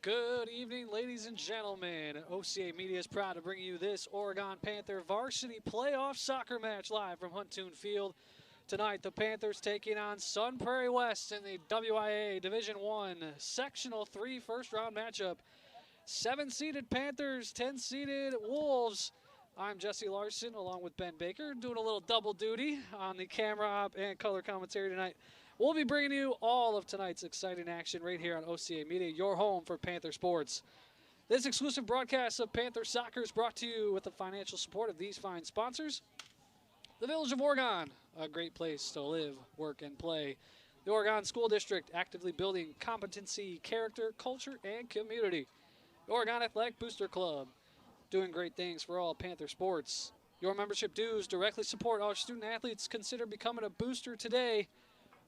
Good evening, ladies and gentlemen. OCA Media is proud to bring you this Oregon Panther varsity playoff soccer match live from Huntoon Field. Tonight, the Panthers taking on Sun Prairie West in the WIAA Division I Sectional 3 first-round matchup. 7-seeded Panthers, 10-seeded Wolves. I'm Jesse Larson along with Ben Baker, doing a little double duty on the camera op and color commentary tonight. We'll be bringing you all of tonight's exciting action right here on OCA Media, your home for Panther sports. This exclusive broadcast of Panther Soccer is brought to you with the financial support of these fine sponsors. The Village of Oregon, a great place to live, work, and play. The Oregon School District, actively building competency, character, culture, and community. The Oregon Athletic Booster Club, doing great things for all Panther sports. Your membership dues directly support our student athletes. Consider becoming a booster today.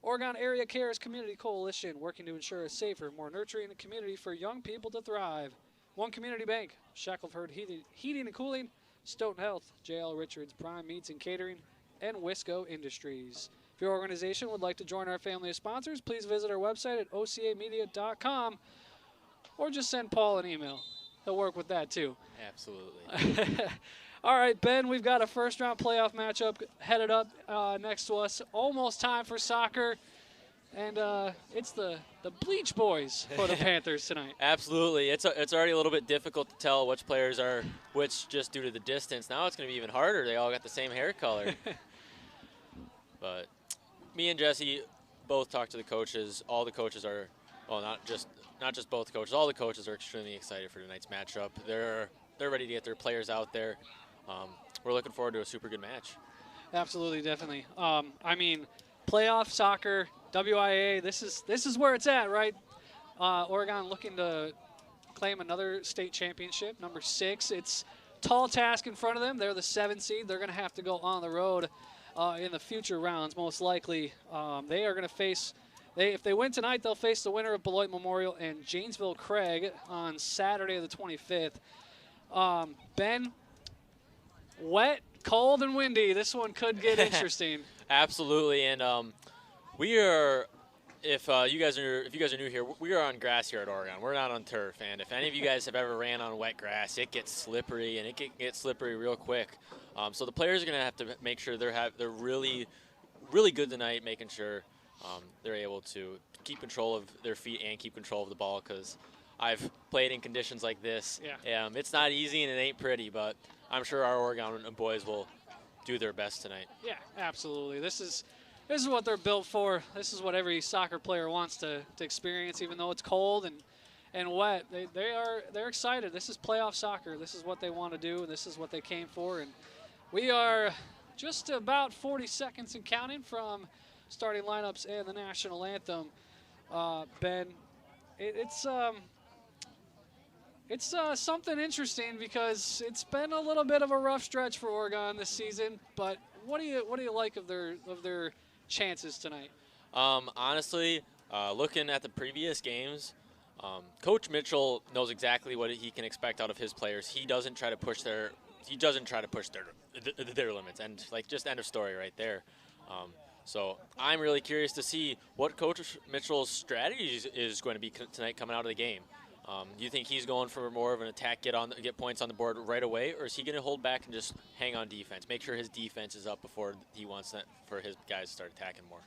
Oregon Area Cares Community Coalition, working to ensure a safer, more nurturing community for young people to thrive. One Community Bank, Shackelford Heating and Cooling, Stoughton Health, J.L. Richards Prime Meats and Catering, and Wisco Industries. If your organization would like to join our family of sponsors, please visit our website at ocamedia.com or just send Paul an email. He'll work with that too. Absolutely. All right, Ben, we've got a first-round playoff matchup headed up next to us. Almost time for soccer, and it's the Bleach Boys for the Panthers tonight. Absolutely. It's already a little bit difficult to tell which players are which just due to the distance. Now it's going to be even harder. They all got the same hair color. But me and Jesse both talked to the coaches. All the coaches are, well, not just both coaches. All the coaches are extremely excited for tonight's matchup. They're ready to get their players out there. We're looking forward to a super good match. Absolutely, definitely. I mean, playoff soccer, WIAA, this is where it's at, right? Oregon looking to claim another state championship, number 6. It's a tall task in front of them. They're the 7th seed. They're going to have to go on the road in the future rounds, most likely. They are going to face, if they win tonight, they'll face the winner of Beloit Memorial and Janesville Craig on Saturday the 25th. Ben, wet, cold, and windy. This one could get interesting. Absolutely, and we are. If you guys are new here, we are on grass here at Oregon. We're not on turf, and if any of you guys have ever ran on wet grass, it gets slippery, and it can get slippery real quick. So the players are going to have to make sure they're really, really good tonight, making sure they're able to keep control of their feet and keep control of the ball, because I've played in conditions like this. Yeah. It's not easy and it ain't pretty, but I'm sure our Oregon boys will do their best tonight. Yeah, absolutely. This is what they're built for. This is what every soccer player wants to experience, even though it's cold and wet. They're excited. This is playoff soccer. This is what they want to do, and this is what they came for. And we are just about 40 seconds and counting from starting lineups and the national anthem. Ben, it's something interesting because it's been a little bit of a rough stretch for Oregon this season. But what do you like of their chances tonight? Honestly, looking at the previous games, Coach Mitchell knows exactly what he can expect out of his players. He doesn't try to push their limits, and just end of story right there. So I'm really curious to see what Coach Mitchell's strategy is going to be tonight coming out of the game. Do you think he's going for more of an attack, get points on the board right away, or is he going to hold back and just hang on defense, make sure his defense is up before he wants that for his guys to start attacking more?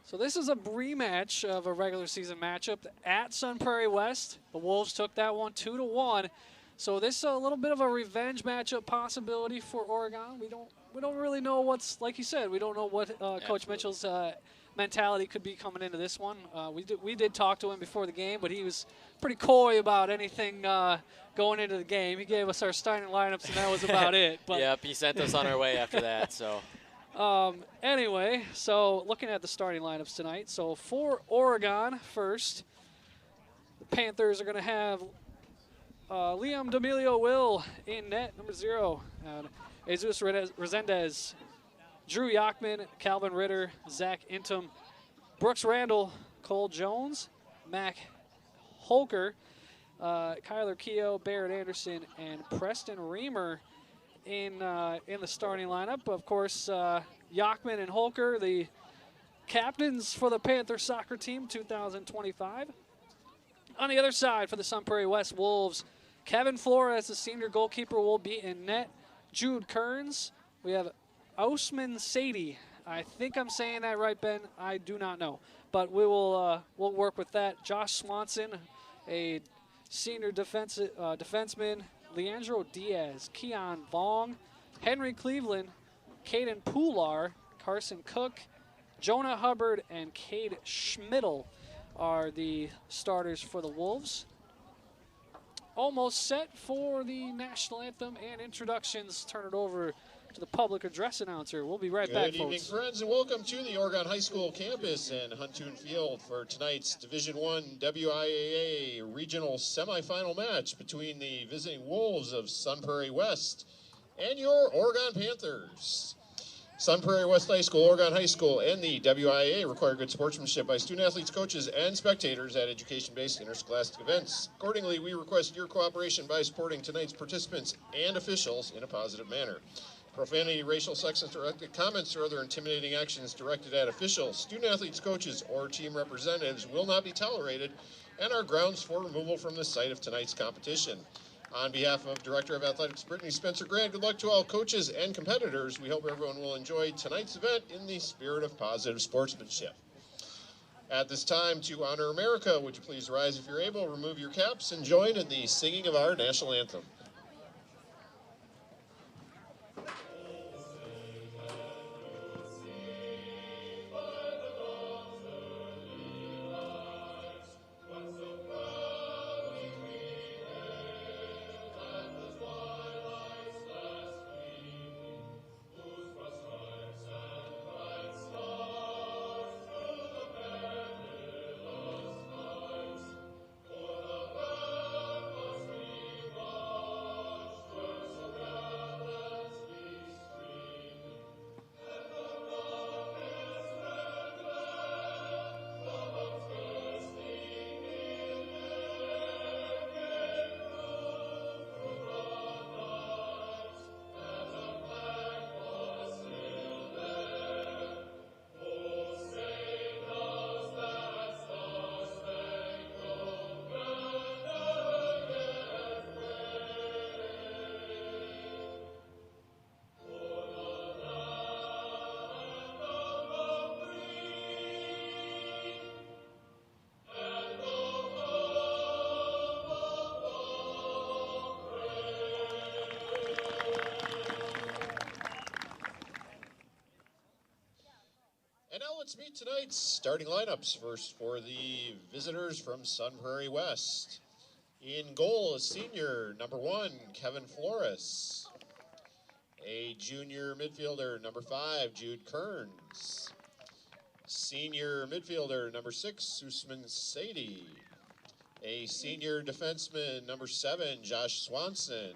So this is a rematch of a regular season matchup at Sun Prairie West. The Wolves took that one 2-1. So this is a little bit of a revenge matchup possibility for Oregon. We don't really know what's, like you said, we don't know what Coach Mitchell's mentality could be coming into this one. We did talk to him before the game, but he was pretty coy about anything going into the game. He gave us our starting lineups, and that was about it. But yep, he sent us on our way after that. So anyway, so looking at the starting lineups tonight. So for Oregon first, the Panthers are going to have Liam D'Amelio Will in net, number 0. Jesus Resendez, Drew Yachman, Calvin Ritter, Zach Intum, Brooks Randall, Cole Jones, Mac Holker, Kyler Keogh, Barrett Anderson, and Preston Reamer in the starting lineup. Of course, Yachman and Holker, the captains for the Panther soccer team, 2025. On the other side for the Sun Prairie West Wolves, Kevin Flores, the senior goalkeeper, will be in net. Jude Kearns. We have Osman Sadie. I think I'm saying that right, Ben. I do not know. But we'll work with that. Josh Swanson, a senior defenseman. Leandro Diaz, Keon Vong, Henry Cleveland, Caden Poular, Carson Cook, Jonah Hubbard, and Cade Schmidl are the starters for the Wolves. Almost set for the national anthem and introductions. Turn it over to the public address announcer. We'll be right back, folks. Good evening, friends, and welcome to the Oregon High School campus in Huntoon Field for tonight's Division I WIAA regional semifinal match between the visiting Wolves of Sun Prairie West and your Oregon Panthers. Sun Prairie West High School, Oregon High School, and the WIAA require good sportsmanship by student athletes, coaches, and spectators at education-based interscholastic events. Accordingly, we request your cooperation by supporting tonight's participants and officials in a positive manner. Profanity, racial, sexist, directed comments, or other intimidating actions directed at officials, student athletes, coaches, or team representatives will not be tolerated and are grounds for removal from the site of tonight's competition. On behalf of Director of Athletics Brittany Spencer Grant, good luck to all coaches and competitors. We hope everyone will enjoy tonight's event in the spirit of positive sportsmanship. At this time, to honor America, would you please rise if you're able, remove your caps, and join in the singing of our national anthem. And now let's meet tonight's starting lineups. First for the visitors from Sun Prairie West. In goal, a senior, number 1, Kevin Flores. A junior midfielder, number 5, Jude Kearns. Senior midfielder, number 6, Usman Sadie. A senior defenseman, number 7, Josh Swanson.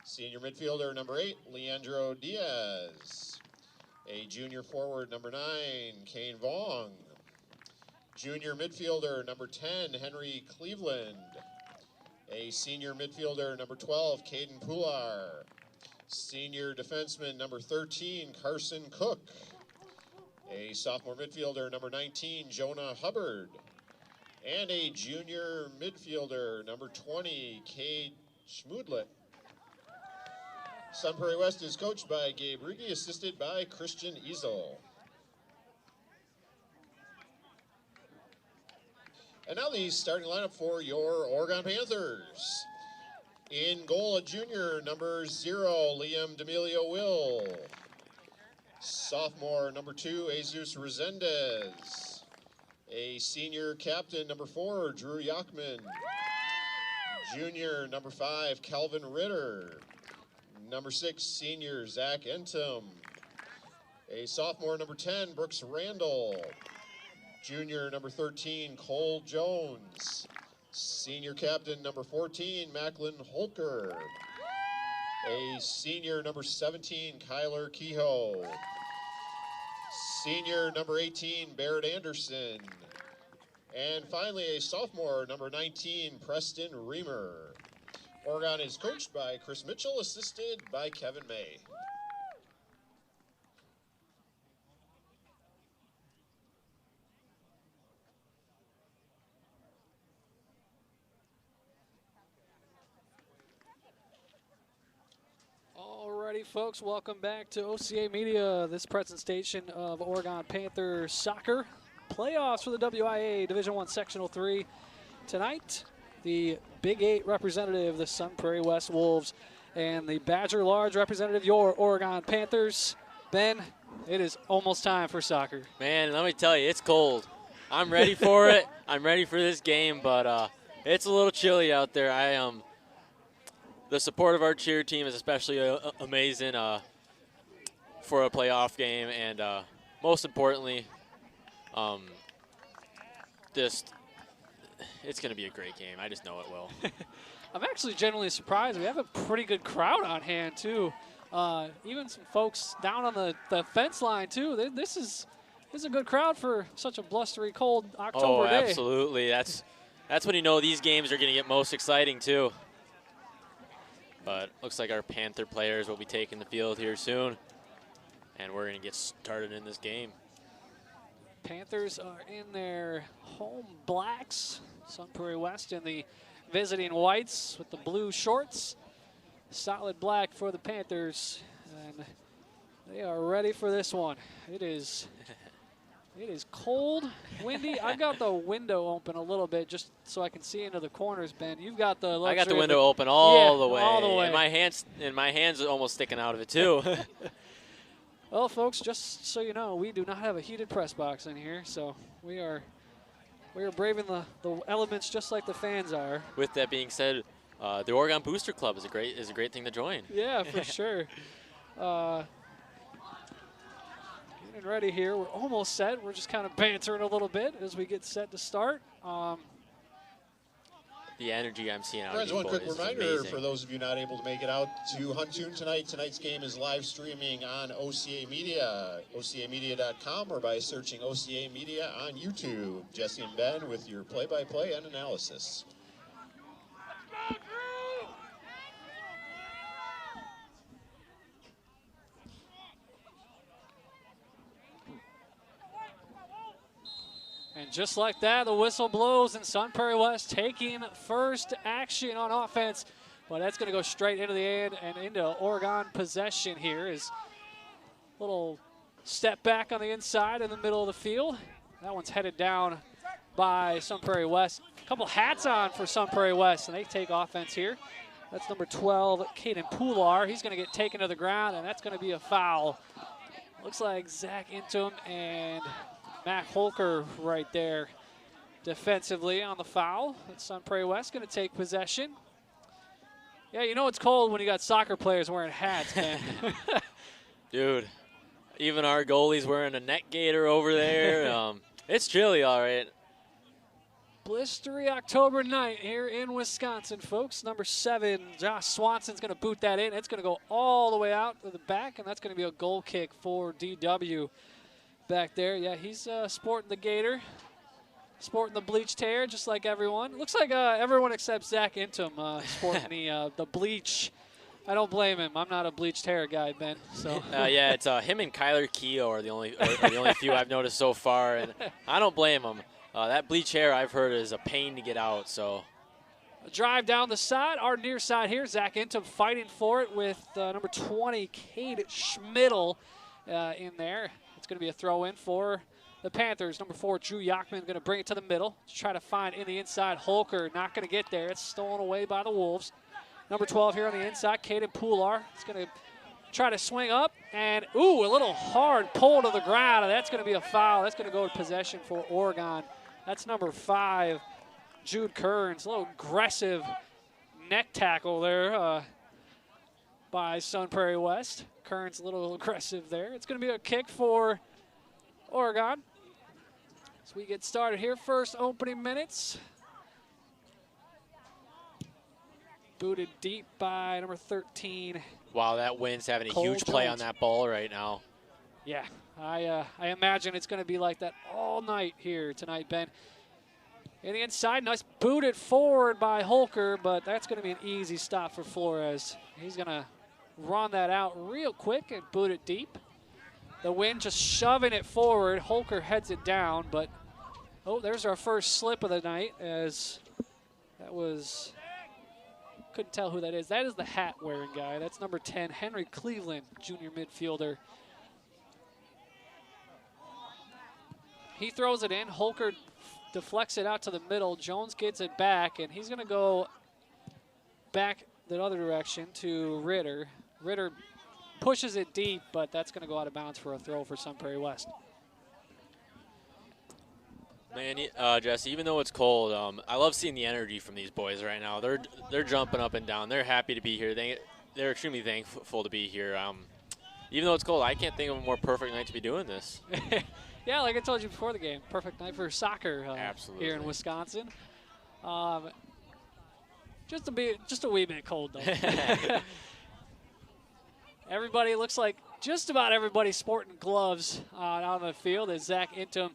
Senior midfielder, number 8, Leandro Diaz. A junior forward, number 9, Kane Vong. Junior midfielder, number 10, Henry Cleveland. A senior midfielder, number 12, Caden Poular. Senior defenseman, number 13, Carson Cook. A sophomore midfielder, number 19, Jonah Hubbard. And a junior midfielder, number 20, Cade Schmidl. Sun Prairie West is coached by Gabe Riggi, assisted by Christian Easel. And now the starting lineup for your Oregon Panthers. In goal, a junior, number 0, Liam D'Amelio Will. Sophomore, number 2, Jesus Resendez. A senior captain, number 4, Drew Yachman. Junior, number 5, Calvin Ritter. Number 6, senior, Zach Entum. A sophomore, number 10, Brooks Randall. Junior, number 13, Cole Jones. Senior captain, number 14, Macklin Holker. A senior, number 17, Kyler Kehoe. Senior, number 18, Barrett Anderson. And finally, a sophomore, number 19, Preston Reamer. Oregon is coached by Chris Mitchell, assisted by Kevin May. folks. Welcome back to OCA Media, this presentation of Oregon Panthers Soccer Playoffs for the WIAA Division I Sectional 3. Tonight, the Big 8 representative, the Sun Prairie West Wolves, and the Badger Large representative, your Oregon Panthers. Ben, it is almost time for soccer. Man, let me tell you, it's cold. I'm ready for it. I'm ready for this game, but it's a little chilly out there. The support of our cheer team is especially amazing for a playoff game, and most importantly, it's going to be a great game. I just know it will. I'm actually genuinely surprised. We have a pretty good crowd on hand, too. Even some folks down on the fence line, too. This is a good crowd for such a blustery, cold October day. Oh, absolutely. That's when you know these games are going to get most exciting, too. But looks like our Panther players will be taking the field here soon, and we're going to get started in this game. Panthers are in their home blacks. Sun Prairie West in the visiting whites with the blue shorts. Solid black for the Panthers, and they are ready for this one. It is cold, windy. I've got the window open a little bit just so I can see into the corners, Ben. You've got the luxury. I got the window open all the way. All the way. And my hands are almost sticking out of it too. Well, folks, just so you know, we do not have a heated press box in here, so we are braving the elements just like the fans are. With that being said, the Oregon Booster Club is a great thing to join. Yeah, for sure. Getting ready here. We're almost set. We're just kind of bantering a little bit as we get set to start. The energy I'm seeing out Friends, of one these quick boys reminder is amazing. for those of you not able to make it out to Huntoon tonight. Tonight's game is live streaming on OCA Media, ocamedia.com, or by searching OCA Media on YouTube. Jesse and Ben with your play-by-play and analysis. And just like that, the whistle blows, and Sun Prairie West taking first action on offense. But that's going to go straight into the end and into Oregon possession here. Is a little step back on the inside in the middle of the field. That one's headed down by Sun Prairie West. A couple hats on for Sun Prairie West, and they take offense here. That's number 12, Caden Poular. He's going to get taken to the ground, and that's going to be a foul. Looks like Zach Intum and Matt Holker right there defensively on the foul. That's Sun Prairie West going to take possession. Yeah, you know it's cold when you got soccer players wearing hats, man. Dude, even our goalie's wearing a neck gaiter over there. It's chilly, all right. Blistery October night here in Wisconsin, folks. Number 7, Josh Swanson's going to boot that in. It's going to go all the way out to the back, and that's going to be a goal kick for DW. Back there, yeah, he's sporting the gator, sporting the bleached hair, just like everyone. Looks like everyone except Zach Intum sporting the bleach. I don't blame him. I'm not a bleached hair guy, Ben. So yeah, it's him and Kyler Keogh are the only few I've noticed so far, and I don't blame him. That bleach hair I've heard is a pain to get out. So a drive down the side, our near side here. Zach Intum fighting for it with number 20, Cade Schmidl, in there. It's going to be a throw-in for the Panthers. Number 4, Drew Yachman, going to bring it to the middle to try to find in the inside. Holker not going to get there. It's stolen away by the Wolves. Number 12 here on the inside, Caden Poular. It's going to try to swing up, and, ooh, a little hard pull to the ground, and that's going to be a foul. That's going to go to possession for Oregon. That's number 5, Jude Kearns. A little aggressive neck tackle there by Sun Prairie West. Kearns a little aggressive there. It's going to be a kick for Oregon. As we get started here, first opening minutes. Booted deep by number 13. Wow, that wind's having a Cole huge play Jones. on that ball right now. Yeah, I imagine it's going to be like that all night here tonight, Ben. In the inside, nice booted forward by Holker, but that's going to be an easy stop for Flores. He's going to run that out real quick and boot it deep. The wind just shoving it forward. Holker heads it down, but oh, there's our first slip of the night, as that was Couldn't tell who that is. That is the hat-wearing guy. That's number 10, Henry Cleveland, junior midfielder. He throws it in. Holker deflects it out to the middle. Jones gets it back, and he's going to go back the other direction to Ritter. Ritter pushes it deep, but that's going to go out of bounds for a throw for Sun Prairie West. Man, Jesse, even though it's cold, I love seeing the energy from these boys right now. They're jumping up and down. They're happy to be here. They're extremely thankful to be here. Even though it's cold, I can't think of a more perfect night to be doing this. Yeah, like I told you before the game, perfect night for soccer here in Wisconsin. Just a wee bit cold though. Everybody looks like just about everybody sporting gloves out on the field as Zach Intum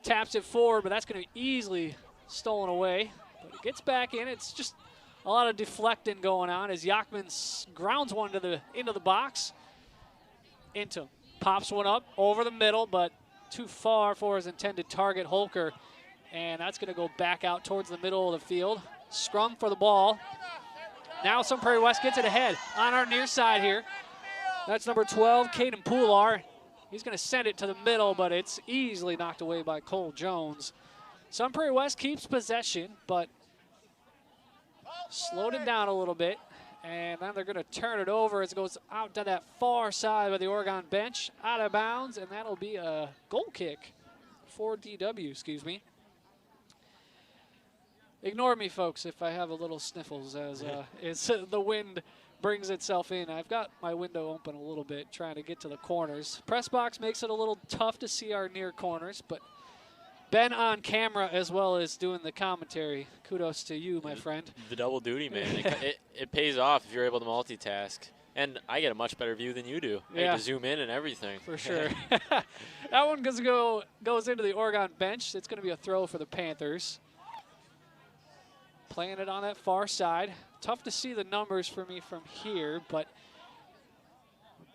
taps it forward, but that's going to be easily stolen away. But it gets back in. It's just a lot of deflecting going on as Yachman grounds one into the box. Intum pops one up over the middle, but too far for his intended target, Holker. And that's going to go back out towards the middle of the field. Scrum for the ball. Now Sun Prairie West gets it ahead on our near side here. That's number 12, Caden Poular. He's going to send it to the middle, but it's easily knocked away by Cole Jones. Sun Prairie West keeps possession, but slowed it down a little bit. And then they're going to turn it over as it goes out to that far side of the Oregon bench, out of bounds, and that'll be a goal kick for DW, excuse me. Ignore me, folks, if I have a little sniffles as the wind brings itself in. I've got my window open a little bit, trying to get to the corners. Press box makes it a little tough to see our near corners, but Ben on camera as well as doing the commentary. Kudos to you, my friend. The double duty, man. it pays off if you're able to multitask. And I get a much better view than you do. Yeah. I get to zoom in and everything. For sure. That one goes into the Oregon bench. It's going to be a throw for the Panthers. Playing it on that far side. Tough to see the numbers for me from here, but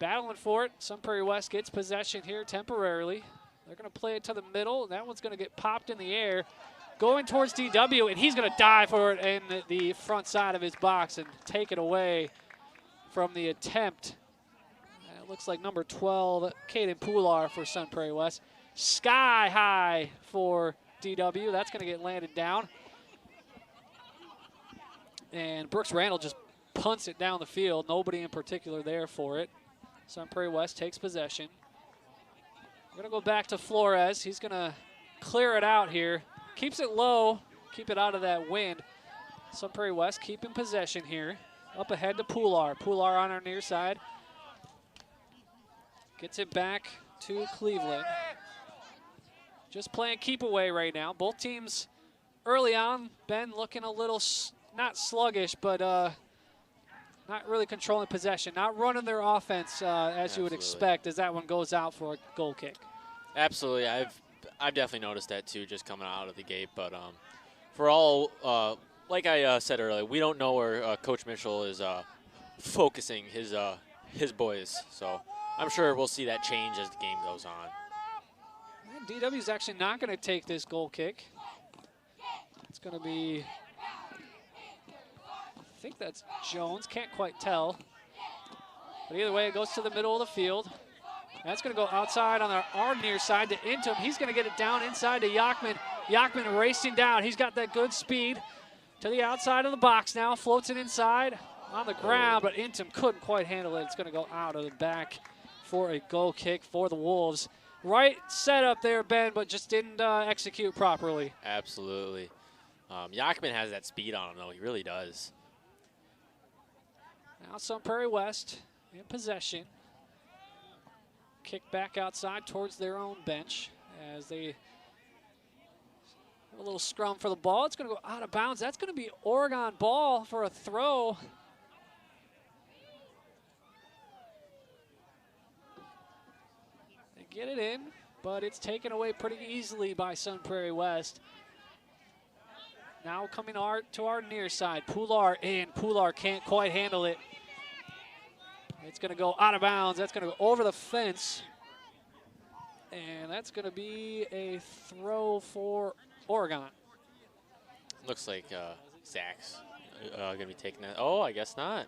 battling for it. Sun Prairie West gets possession here temporarily. They're going to play it to the middle, and that one's going to get popped in the air. Going towards DW, and he's going to dive for it in the front side of his box and take it away from the attempt. It looks like number 12, Caden Poular for Sun Prairie West. Sky high for DW. That's going to get landed down. And Brooks Randall just punts it down the field. Nobody in particular there for it. Sun Prairie West takes possession. We're going to go back to Flores. He's going to clear it out here. Keeps it low. Keep it out of that wind. Sun Prairie West keeping possession here. Up ahead to Poular. Poular on our near side. Gets it back to Cleveland. Just playing keep away right now. Both teams early on, Ben looking a little not sluggish, but not really controlling possession, not running their offense as you would expect as that one goes out for a goal kick. Absolutely. I've definitely noticed that too, just coming out of the gate. But for all, like I said earlier, we don't know where Coach Mitchell is focusing his boys. So I'm sure we'll see that change as the game goes on. And DW's actually not going to take this goal kick. It's going to be, I think that's Jones, can't quite tell. But either way, it goes to the middle of the field. That's going to go outside on our near side to Intum. He's going to get it down inside to Yachman. Yachman racing down. He's got that good speed to the outside of the box now. Floats it inside on the ground, but Intum couldn't quite handle it. It's going to go out of the back for a goal kick for the Wolves. Right set up there, Ben, but just didn't execute properly. Absolutely. Yachman has that speed on him, though. He really does. Now Sun Prairie West in possession. Kick back outside towards their own bench as they have a little scrum for the ball. It's going to go out of bounds. That's going to be Oregon ball for a throw. They get it in, but it's taken away pretty easily by Sun Prairie West. Now coming to our near side. Poular in. Poular can't quite handle it. It's going to go out of bounds. That's going to go over the fence. And that's going to be a throw for Oregon. Looks like Zach's going to be taking that. Oh, I guess not.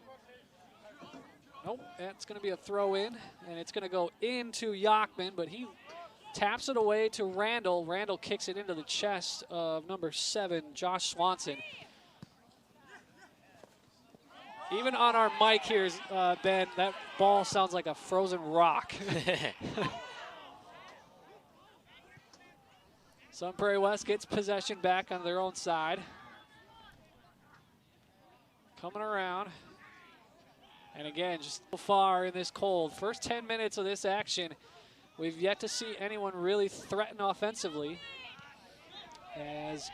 Nope, that's going to be a throw in, and it's going to go into Yachman, but he taps it away to Randall. Randall kicks it into the chest of number 7, Josh Swanson. Even on our mic here, Ben, that ball sounds like a frozen rock. Sun Prairie West gets possession back on their own side. Coming around. And again, just so far in this cold. First 10 minutes of this action, we've yet to see anyone really threaten offensively. As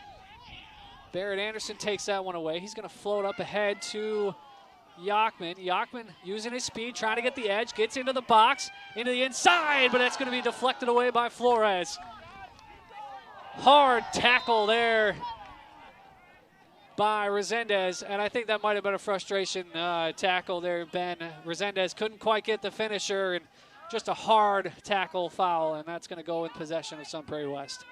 Barrett Anderson takes that one away. He's going to float up ahead to Yachman. Yachman using his speed, trying to get the edge, gets into the box, into the inside, but that's going to be deflected away by Flores. Hard tackle there by Resendez, and I think that might have been a frustration tackle there, Ben. Resendez couldn't quite get the finisher, and just a hard tackle foul, and that's going to go in possession of Sun Prairie West.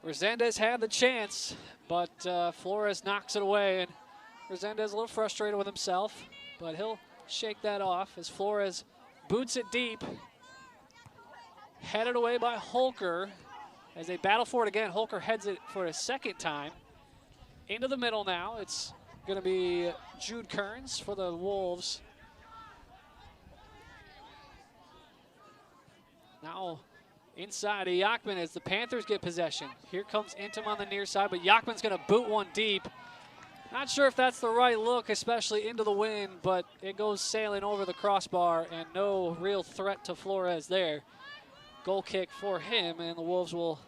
Resendez had the chance, but Flores knocks it away, and Resendez a little frustrated with himself, but he'll shake that off as Flores boots it deep. Headed away by Holker as they battle for it again. Holker heads it for a second time. Into the middle now. It's going to be Jude Kearns for the Wolves. Now inside to Yachman as the Panthers get possession. Here comes Intim on the near side, but Yachman's going to boot one deep. Not sure if that's the right look, especially into the wind, but it goes sailing over the crossbar, and no real threat to Flores there. Goal kick for him, and the Wolves will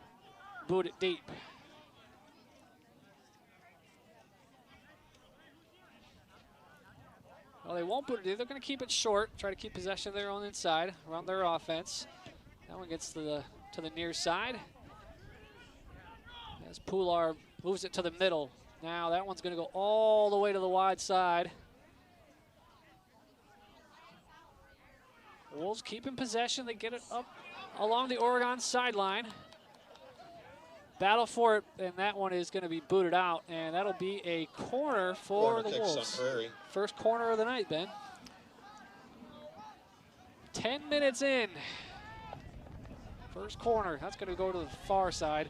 boot it deep. Well, they won't boot it deep. They're going to keep it short, try to keep possession of their own inside, around their offense. That one gets to the near side. As Pular moves it to the middle. Now that one's going to go all the way to the wide side. Wolves keeping possession. They get it up along the Oregon sideline. Battle for it, and that one is going to be booted out, and that'll be a corner for the Wolves. First corner of the night, Ben. 10 minutes in. First corner. That's going to go to the far side.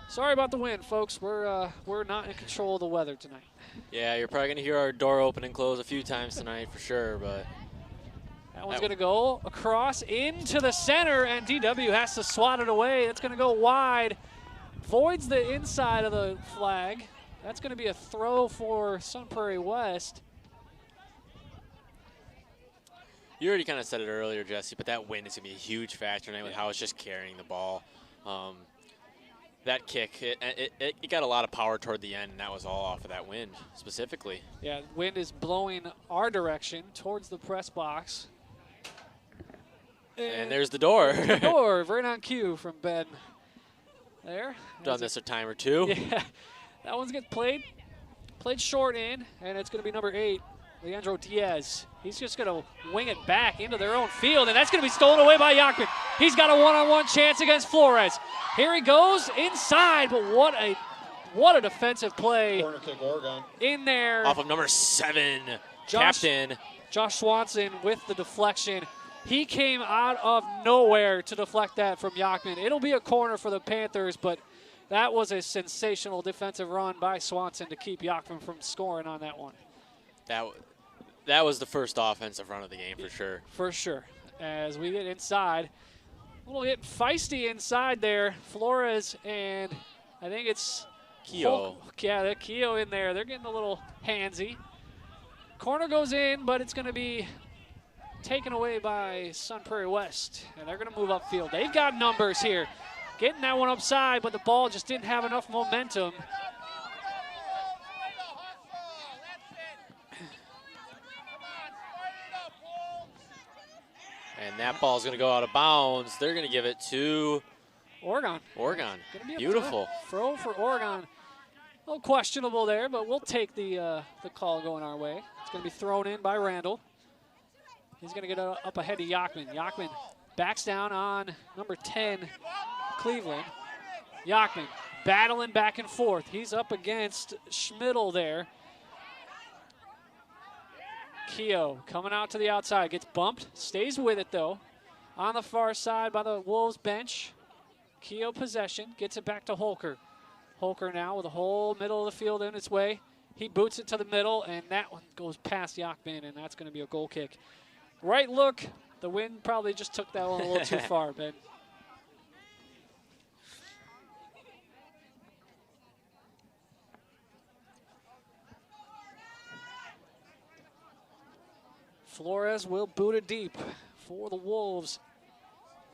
Sorry about the wind, folks. We're not in control of the weather tonight. Yeah, you're probably going to hear our door open and close a few times tonight for sure, but that one's going to go across into the center, and DW has to swat it away. It's going to go wide. Voids the inside of the flag. That's going to be a throw for Sun Prairie West. You already kind of said it earlier, Jesse, but that wind is going to be a huge factor tonight with how it's just carrying the ball. That kick, it got a lot of power toward the end, and that was all off of that wind specifically. Yeah, wind is blowing our direction towards the press box. And there's the door. The door, right on cue from Ben. There. Done this a time or two. Yeah, that one's getting played short in, and it's going to be number 8, Leandro Diaz. He's just going to wing it back into their own field, and that's going to be stolen away by Yachman. He's got a one-on-one chance against Flores. Here he goes inside, but what a defensive play. Corner kick, Oregon. In there. Off of number 7, captain. Josh Swanson with the deflection. He came out of nowhere to deflect that from Yachman. It'll be a corner for the Panthers, but that was a sensational defensive run by Swanson to keep Yachman from scoring on that one. That was the first offensive run of the game for sure. For sure. As we get inside, a little bit feisty inside there. Flores and I think it's Keogh. Yeah, that Keogh in there. They're getting a little handsy. Corner goes in, but it's going to be taken away by Sun Prairie West, and they're going to move upfield. They've got numbers here. Getting that one upside, but the ball just didn't have enough momentum. And that ball's going to go out of bounds. They're going to give it to Oregon. Beautiful. Throw for Oregon. A little questionable there, but we'll take the call going our way. It's going to be thrown in by Randall. He's going to get up ahead of Yachman. Yachman backs down on number 10, Cleveland. Yachman battling back and forth. He's up against Schmidl there. Keogh coming out to the outside, gets bumped, stays with it though. On the far side by the Wolves bench. Keogh possession, gets it back to Holker. Holker now with the whole middle of the field in its way. He boots it to the middle, and that one goes past Yachman, and that's going to be a goal kick. Right look, the wind probably just took that one a little too far, Ben. Flores will boot it deep for the Wolves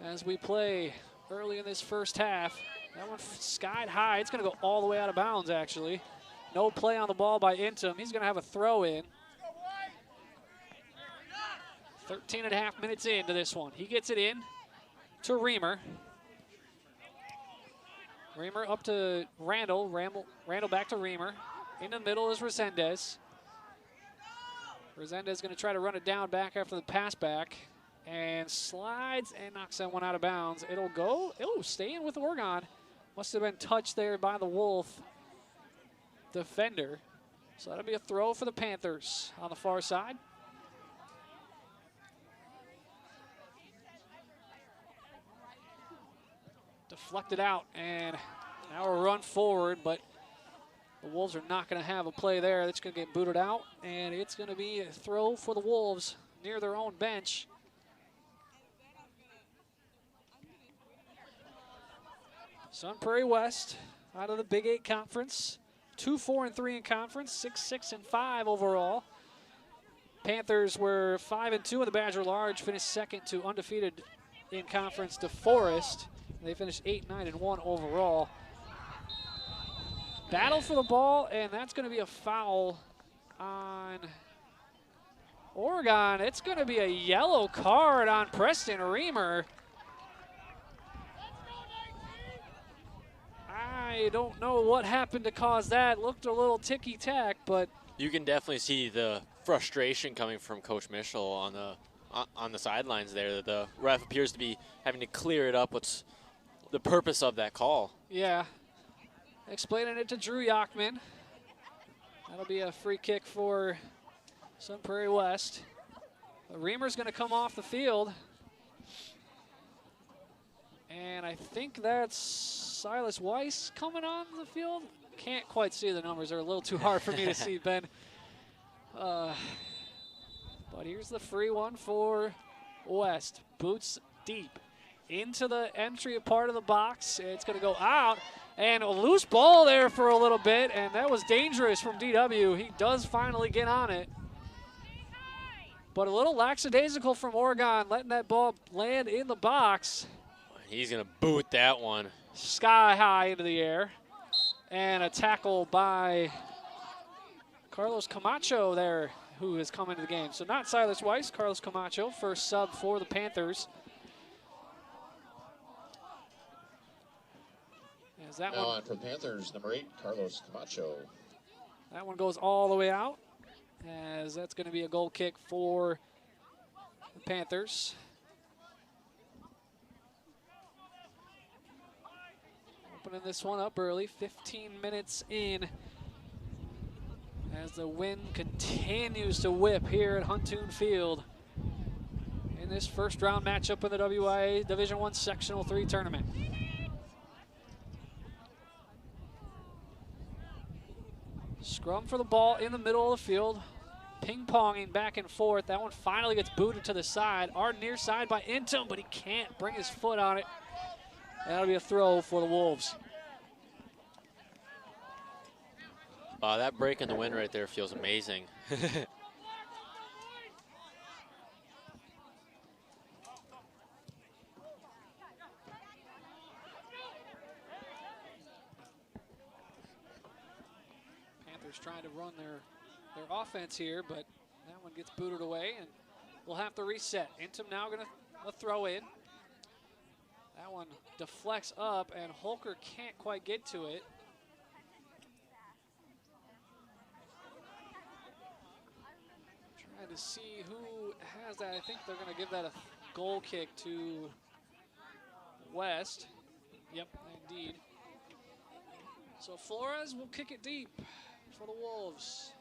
as we play early in this first half. That one skied high. It's going to go all the way out of bounds, actually. No play on the ball by Intom. He's going to have a throw in. 13 and a half minutes into this one. He gets it in to Reamer. Reamer up to Randall. Randall back to Reamer. In the middle is Resendez. Resendez going to try to run it down back after the pass back. And slides and knocks that one out of bounds. It'll go. Oh, staying with Oregon. Must have been touched there by the Wolf defender. So that'll be a throw for the Panthers on the far side. Deflected out, and now a run forward, but the Wolves are not going to have a play there. That's going to get booted out, and it's going to be a throw for the Wolves near their own bench. Sun Prairie West out of the Big 8 Conference. 2-4-3 in conference, 6-6-5 overall. Panthers were 5-2 in the Badger Large, finished second to undefeated in conference to Forest. They finished 8-9-1 overall. Battle for the ball, and that's going to be a foul on Oregon. It's going to be a yellow card on Preston Reamer. I don't know what happened to cause that. Looked a little ticky-tack, but you can definitely see the frustration coming from Coach Mitchell on the sidelines there. The ref appears to be having to clear it up. What's the purpose of that call? Yeah. Explaining it to Drew Yachman. That'll be a free kick for Sun Prairie West. Reamer's going to come off the field. And I think that's Silas Weiss coming on the field. Can't quite see the numbers. They're a little too hard for me to see, Ben. But here's the free one for West. Boots deep into the entry part of the box. It's going to go out. And a loose ball there for a little bit, and that was dangerous from DW. He does finally get on it. But a little lackadaisical from Oregon, letting that ball land in the box. He's going to boot that one Sky high into the air. And a tackle by Carlos Camacho there, who has come into the game. So not Silas Weiss, Carlos Camacho, first sub for the Panthers. As that now one, on for Panthers, number 8, Carlos Camacho. that one goes all the way out, as that's going to be a goal kick for the Panthers. Opening this one up early, 15 minutes in, as the wind continues to whip here at Huntoon Field in this first round matchup in the WIAA Division I Sectional 3 tournament. Scrum for the ball in the middle of the field. Ping-ponging back and forth. That one finally gets booted to the side. Our near side by Intom, but he can't bring his foot on it. And that'll be a throw for the Wolves. That break in the wind right there feels amazing. Trying to run their offense here, but that one gets booted away, and we'll have to reset. Intom now going to throw in. That one deflects up, and Holker can't quite get to it. Trying to see who has that. I think they're going to give that a goal kick to West. Yep, indeed. So Flores will kick it deep for the Wolves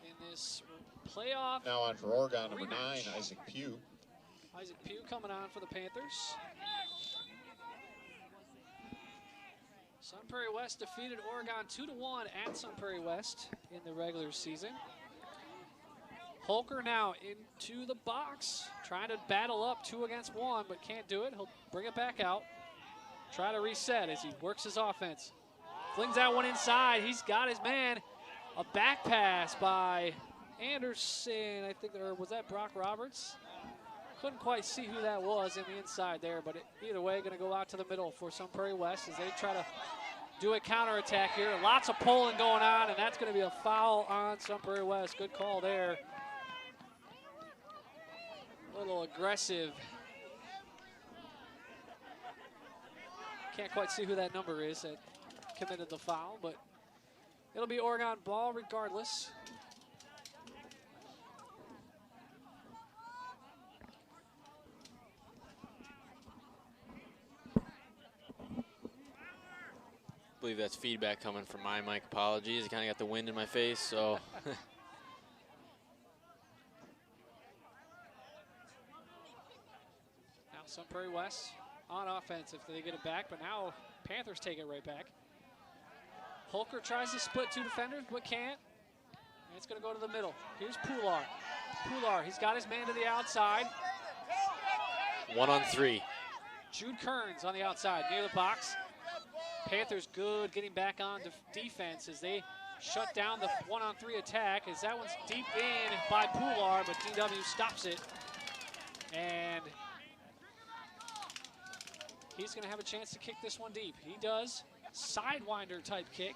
in this playoff. Now on for Oregon, number 9, Isaac Pugh. Isaac Pugh coming on for the Panthers. Sun Prairie West defeated Oregon 2-1 at Sun Prairie West in the regular season. Holker now into the box, trying to battle up 2 against 1, but can't do it. He'll bring it back out. Try to reset as he works his offense. Flings that one inside. He's got his man. A back pass by Anderson, I think, or was that Brock Roberts? Couldn't quite see who that was in the inside there, but either way, going to go out to the middle for Sun Prairie West as they try to do a counterattack here. Lots of pulling going on, and that's going to be a foul on Sun Prairie West. Good call there. A little aggressive. Can't quite see who that number is that committed the foul, but it'll be Oregon ball regardless. I believe that's feedback coming from my mic. Apologies. I kind of got the wind in my face, so. Now Sun Prairie West on offense if they get it back, but now Panthers take it right back. Holker tries to split 2 defenders, but can't. And it's going to go to the middle. Here's Pular. Pular, he's got his man to the outside. 1-on-3. Jude Kearns on the outside near the box. Panthers good getting back on defense as they shut down the 1-on-3 attack as that one's deep in by Pular, but DW stops it. And he's going to have a chance to kick this one deep. He does. Sidewinder type kick.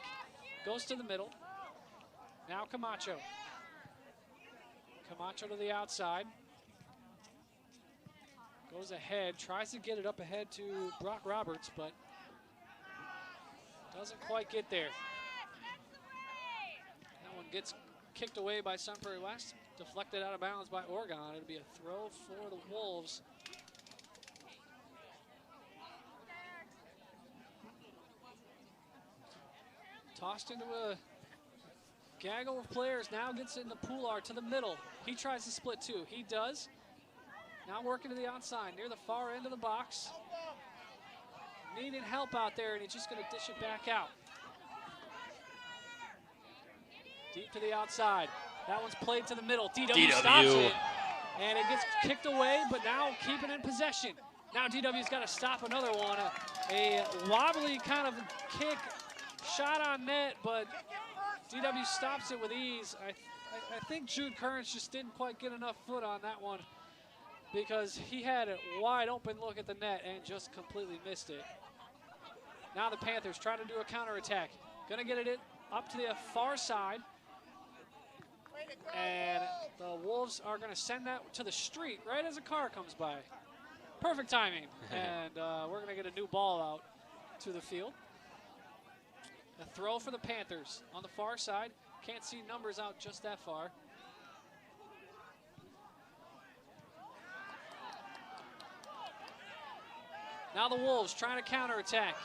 Goes to the middle. Now Camacho. Camacho to the outside. Goes ahead. Tries to get it up ahead to Brock Roberts, but doesn't quite get there. That one gets kicked away by Sun Prairie West. Deflected out of bounds by Oregon. It'll be a throw for the Wolves. Tossed into a gaggle of players. Now gets into Pular to the middle. He tries to split 2. He does. Now working to the outside near the far end of the box. Needed help out there, and he's just going to dish it back out. Deep to the outside. That one's played to the middle. DW stops it, and it gets kicked away, but now keeping in possession. Now DW's got to stop another one. A wobbly kind of kick. Shot on net, but DW stops it with ease. I think Jude Kearns just didn't quite get enough foot on that one because he had a wide open look at the net and just completely missed it. Now the Panthers try to do a counterattack. Gonna get it up to the far side. And the Wolves are gonna send that to the street right as a car comes by. Perfect timing. And we're gonna get a new ball out to the field. A throw for the Panthers on the far side. Can't see numbers out just that far. Now the Wolves trying to counterattack.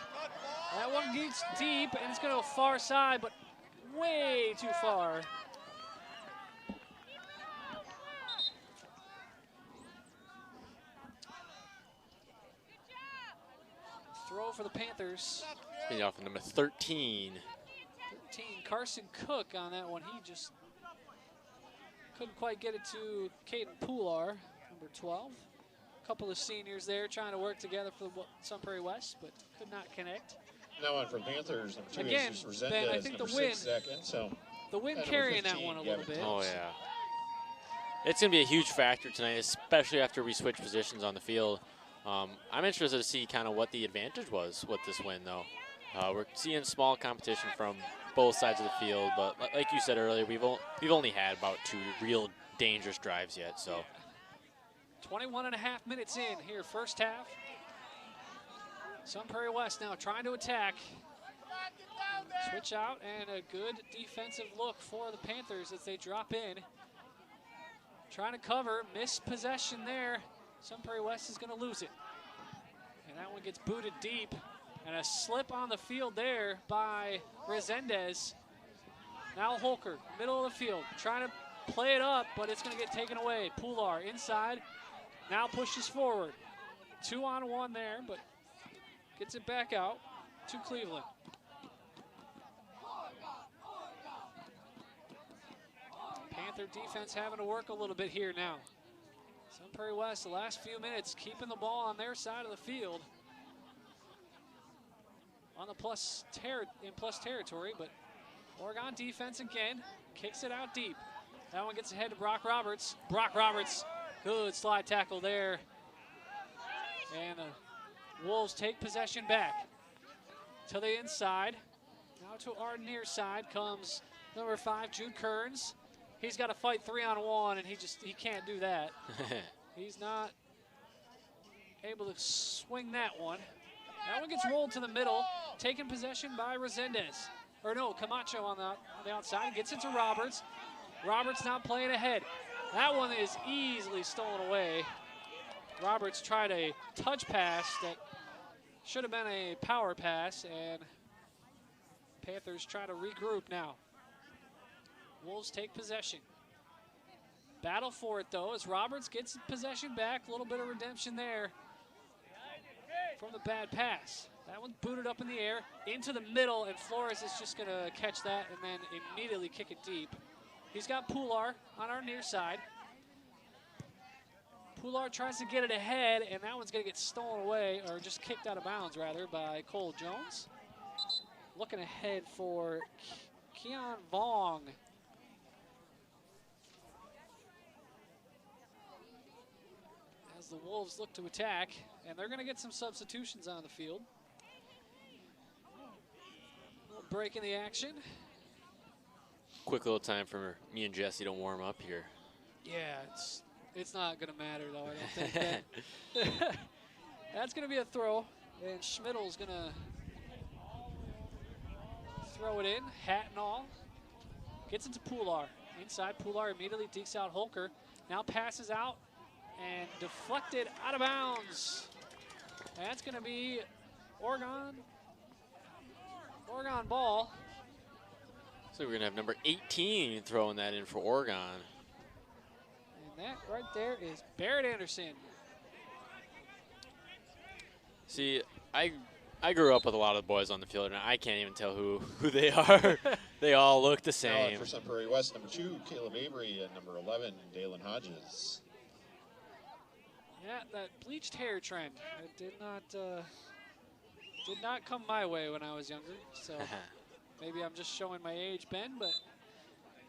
That one gets deep, and it's going to go far side, but way too far. Throw for the Panthers. Off of number 13. 13, Carson Cook on that one. He just couldn't quite get it to Caden Pular, number 12. A couple of seniors there trying to work together for the Sun Prairie West, but could not connect. Now on for Panthers, number 2 Again, is Resendez, Ben, I think the wind, the wind carrying that one a little bit. Oh, yeah. It's going to be a huge factor tonight, especially after we switch positions on the field. I'm interested to see kind of what the advantage was with this win, though. We're seeing small competition from both sides of the field, but like you said earlier, we've only had about 2 real dangerous drives yet. So, 21 and a half minutes in here, first half. Sun Prairie West now trying to attack. Switch out and a good defensive look for the Panthers as they drop in. Trying to cover, missed possession there. Sun Prairie West is going to lose it. And that one gets booted deep. And a slip on the field there by Resendez. Now Holker, middle of the field, trying to play it up, but it's going to get taken away. Pular inside, now pushes forward. 2-on-1 there, but gets it back out to Cleveland. Panther defense having to work a little bit here now. Sun Prairie West, the last few minutes, keeping the ball on their side of the field. On the plus territory, but Oregon defense again kicks it out deep. That one gets ahead to Brock Roberts. Brock Roberts, good slide tackle there. And the Wolves take possession back to the inside. Now to our near side comes number 5, Jude Kearns. He's got to fight 3-on-1, and he can't do that. He's not able to swing that one. That one gets rolled to the middle, taken possession by Resendez. Or no, Camacho on the outside, gets into Roberts. Roberts not playing ahead. That one is easily stolen away. Roberts tried a touch pass that should have been a power pass, and Panthers try to regroup now. Wolves take possession. Battle for it, though, as Roberts gets possession back. A little bit of redemption there from the bad pass. That one's booted up in the air, into the middle, and Flores is just going to catch that and then immediately kick it deep. He's got Pular on our near side. Pular tries to get it ahead, and that one's going to get stolen away, or just kicked out of bounds, rather, by Cole Jones. Looking ahead for Keon Vong. As the Wolves look to attack, and they're going to get some substitutions on the field. A little break in the action. Quick little time for me and Jesse to warm up here. Yeah, it's not going to matter, though, I don't think. That. That's going to be a throw, and Schmidl's going to throw it in, hat and all. Gets into Pular. Inside, Pular immediately dekes out Holker. Now passes out and deflected out of bounds. That's going to be Oregon ball. So we're going to have number 18 throwing that in for Oregon. And that right there is Barrett Anderson. See, I grew up with a lot of the boys on the field, and I can't even tell who they are. They all look the same. Now for Sun Prairie West, number 2, Caleb Avery, and number 11, Dalen Hodges. Yeah, that bleached hair trend. It did not come my way when I was younger. So maybe I'm just showing my age, Ben. But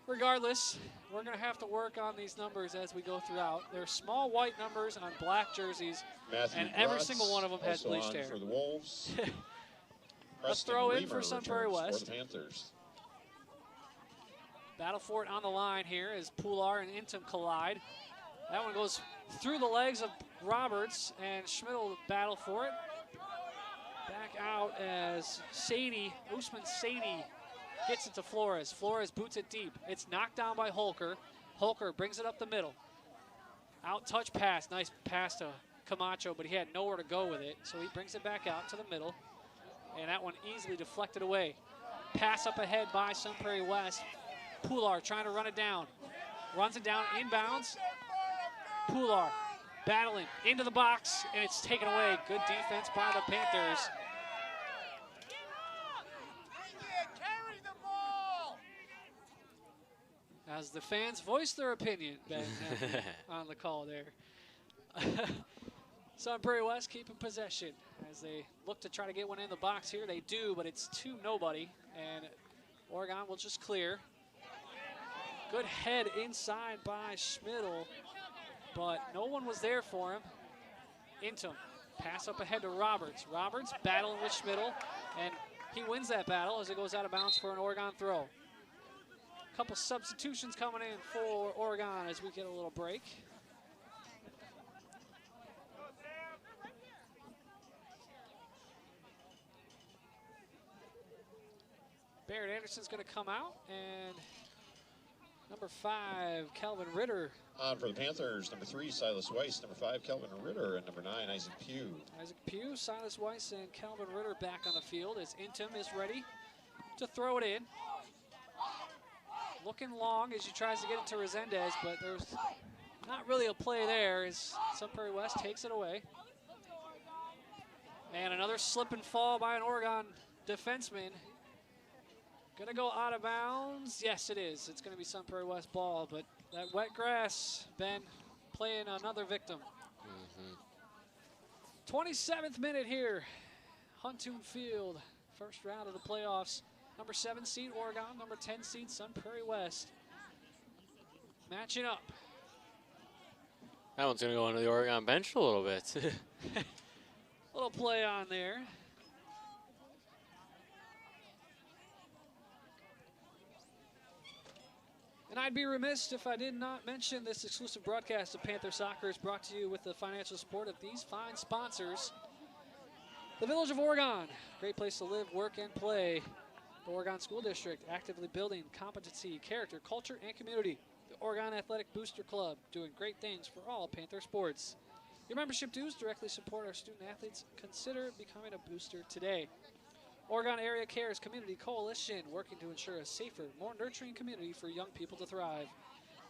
regardless, we're going to have to work on these numbers as we go throughout. They're small white numbers on black jerseys, Matthew and every Grotz, single one of them has also bleached on hair. for the Wolves. Let's Preston throw in Reamer for Sun Prairie returns West. for the Panthers. Battle for it on the line here as Pular and Intom collide. That one goes through the legs of Roberts, and Schmidt will battle for it. Back out as Usman Sadie gets it to Flores. Flores boots it deep. It's knocked down by Holker. Holker brings it up the middle. Out touch pass. Nice pass to Camacho, but he had nowhere to go with it, so he brings it back out to the middle. And that one easily deflected away. Pass up ahead by Sun Prairie West. Pular trying to run it down. Runs it down inbounds. Pular battling into the box, and it's taken away. Good defense by the Panthers. As the fans voice their opinion, Ben, on the call there. Sun Prairie West keeping possession as they look to try to get one in the box here. They do, but it's 2-0, and Oregon will just clear. Good head inside by Schmidl, but no one was there for him. Intom, pass up ahead to Roberts. Roberts battling with Schmidl, and he wins that battle as it goes out of bounds for an Oregon throw. Couple substitutions coming in for Oregon as we get a little break. Barrett Anderson's going to come out, and Number 5, Calvin Ritter. On for the Panthers, number 3, Silas Weiss. Number 5, Kelvin Ritter. And number 9, Isaac Pugh. Isaac Pugh, Silas Weiss, and Calvin Ritter back on the field as Intim is ready to throw it in. Looking long as he tries to get it to Resendez, but there's not really a play there as Sun Prairie West takes it away. And another slip and fall by an Oregon defenseman. Gonna go out of bounds. Yes, it is. It's gonna be Sun Prairie West ball, but that wet grass, Ben, playing another victim. 27th minute here. Huntoon Field, first round of the playoffs. Number 7 seed Oregon, number 10 seed Sun Prairie West. Matching up. That one's going to go into the Oregon bench a little bit. Little play on there. And I'd be remiss if I did not mention this exclusive broadcast of Panther Soccer is brought to you with the financial support of these fine sponsors. The Village of Oregon, great place to live, work, and play. The Oregon School District, actively building competency, character, culture, and community. The Oregon Athletic Booster Club, doing great things for all Panther sports. Your membership dues directly support our student athletes. Consider becoming a booster today. Oregon Area Cares Community Coalition, working to ensure a safer, more nurturing community for young people to thrive.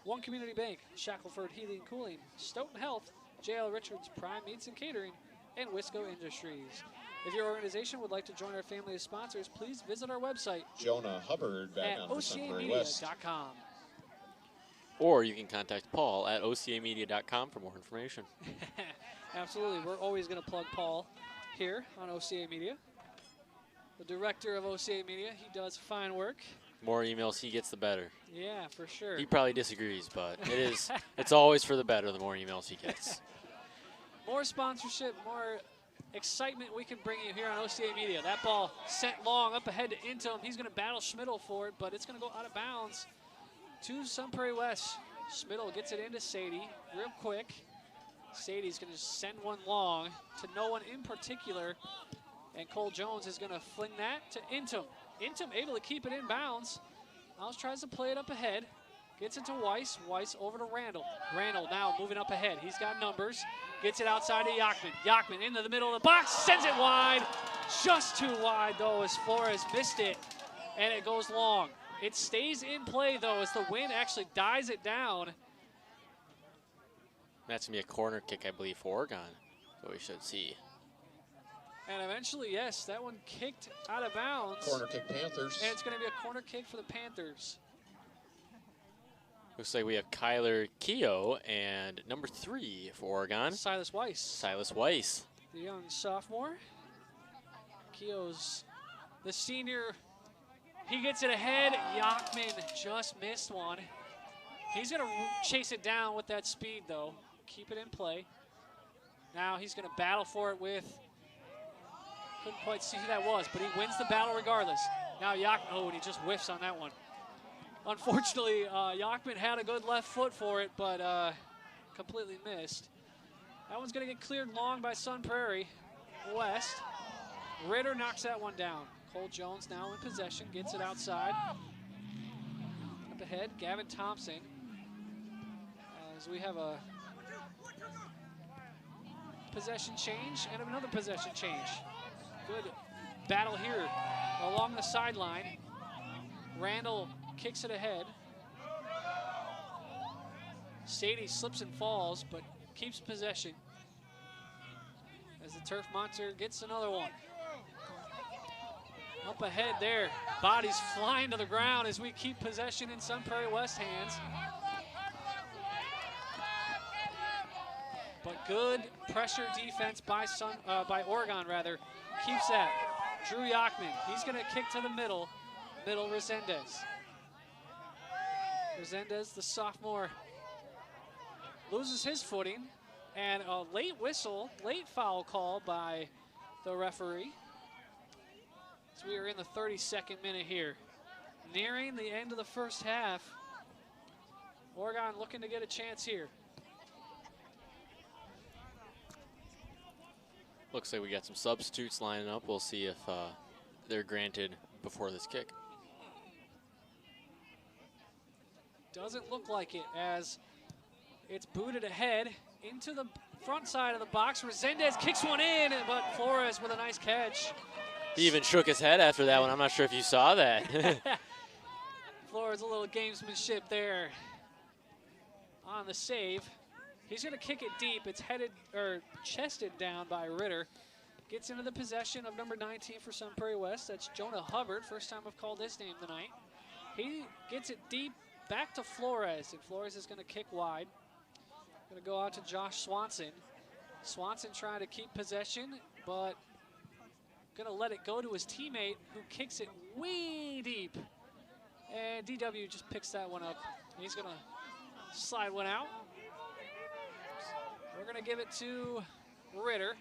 One Community Bank, Shackelford Heating and Cooling, Stoughton Health, J.L. Richards Prime Meats and Catering, and Wisco Industries. If your organization would like to join our family of sponsors, please visit our website Jonah Hubbard back at on for Sun Prairie West. OCAmedia.com. Or you can contact Paul at OCAmedia.com for more information. Absolutely. We're always going to plug Paul here on OCA Media. The director of OCA Media, he does fine work. The more emails he gets, the better. Yeah, for sure. He probably disagrees, but it's always for the better the more emails he gets. More sponsorship, more excitement we can bring you here on OCA Media. That ball sent long up ahead to Intom. He's going to battle Schmidl for it, but it's going to go out of bounds to Sun Prairie West. Schmidl gets it into Sadie real quick. Sadie's going to send one long to no one in particular. And Cole Jones is going to fling that to Intom. Intom able to keep it in bounds. Miles tries to play it up ahead. Gets it to Weiss. Weiss over to Randall. Randall now moving up ahead. He's got numbers. Gets it outside to Yachman. Yachman into the middle of the box. Sends it wide. Just too wide, though, as Flores missed it. And it goes long. It stays in play, though, as the wind actually dies it down. That's going to be a corner kick, I believe, for Oregon. So we should see. And eventually, yes, that one kicked out of bounds. Corner kick Panthers. And it's going to be a corner kick for the Panthers. Looks like we have Kyler Keogh and number 3 for Oregon. Silas Weiss. Silas Weiss. The young sophomore. Keogh's the senior. He gets it ahead. Yachman just missed one. He's going to chase it down with that speed, though. Keep it in play. Now he's going to battle for it with... Couldn't quite see who that was, but he wins the battle regardless. Now Yachman, oh, and he just whiffs on that one. Unfortunately, Yachman had a good left foot for it, but completely missed. That one's going to get cleared long by Sun Prairie West. Ritter knocks that one down. Cole Jones now in possession, gets it outside. Up ahead, Gavin Thompson. As we have a possession change and another possession change. Good battle here along the sideline. Randall kicks it ahead. Sadie slips and falls, but keeps possession. As the Turf Monster gets another one. Up ahead there. Bodies flying to the ground as we keep possession in Sun Prairie West hands. But good pressure defense by Oregon rather. Keeps that. Drew Yachman. He's going to kick to the middle. Middle Resendez. Resendez, the sophomore, loses his footing. And a late whistle, late foul call by the referee. So we are in the 32nd minute here. Nearing the end of the first half. Oregon looking to get a chance here. Looks like we got some substitutes lining up. We'll see if they're granted before this kick. Doesn't look like it, as it's booted ahead into the front side of the box. Resendez kicks one in, but Flores with a nice catch. He even shook his head after that one. I'm not sure if you saw that. Flores, a little gamesmanship there on the save. He's going to kick it deep. It's headed or chested down by Ritter. Gets into the possession of number 19 for Sun Prairie West. That's Jonah Hubbard. First time I've called his name tonight. He gets it deep back to Flores, and Flores is going to kick wide. Going to go out to Josh Swanson. Swanson trying to keep possession, but going to let it go to his teammate, who kicks it way deep. And DW just picks that one up. He's going to slide one out. We're going to give it to Ritter.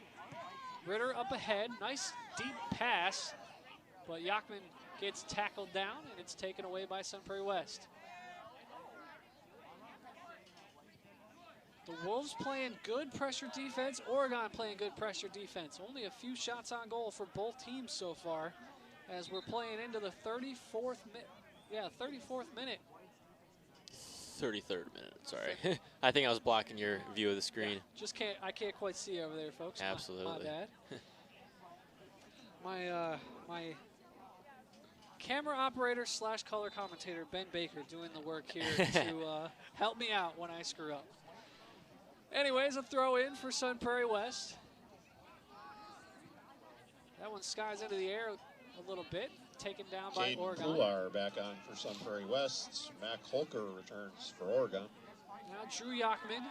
Ritter up ahead. Nice deep pass, but Yachman gets tackled down, and it's taken away by Sun Prairie West. The Wolves playing good pressure defense. Oregon playing good pressure defense. Only a few shots on goal for both teams so far, as we're playing into the 34th minute. Yeah, 34th minute. 33rd minute, sorry. I think I was blocking your view of the screen. Yeah, I can't quite see over there, folks. Absolutely. My bad. My camera operator / color commentator, Ben Baker, doing the work here to help me out when I screw up. Anyways, a throw in for Sun Prairie West. That one skies into the air a little bit. Taken down by Oregon. Pular back on for Sun Prairie West. Mac Holker returns for Oregon. Now Drew Yachman.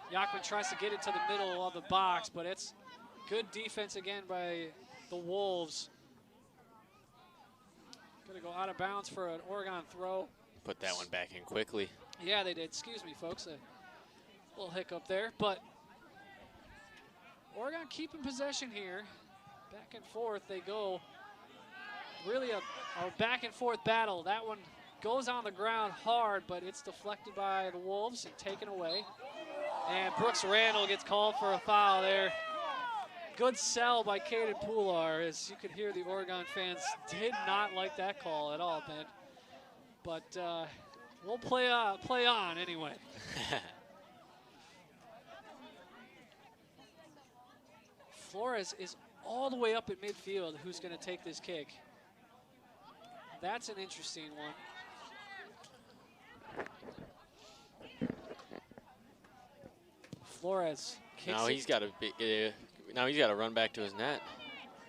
Yachman tries to get it to the middle of the box, but it's good defense again by the Wolves. Going to go out of bounds for an Oregon throw. Put that one back in quickly. Yeah, they did. Excuse me, folks. A little hiccup there, but Oregon keeping possession here. Back and forth they go. Really a back and forth battle. That one goes on the ground hard, but it's deflected by the Wolves and taken away. And Brooks Randall gets called for a foul there. Good sell by Caden Pular. As you could hear, the Oregon fans did not like that call at all, Ben. But we'll play on anyway. Flores is all the way up at midfield. Who's going to take this kick? That's an interesting one. Flores kicks now he's got to run back to his net.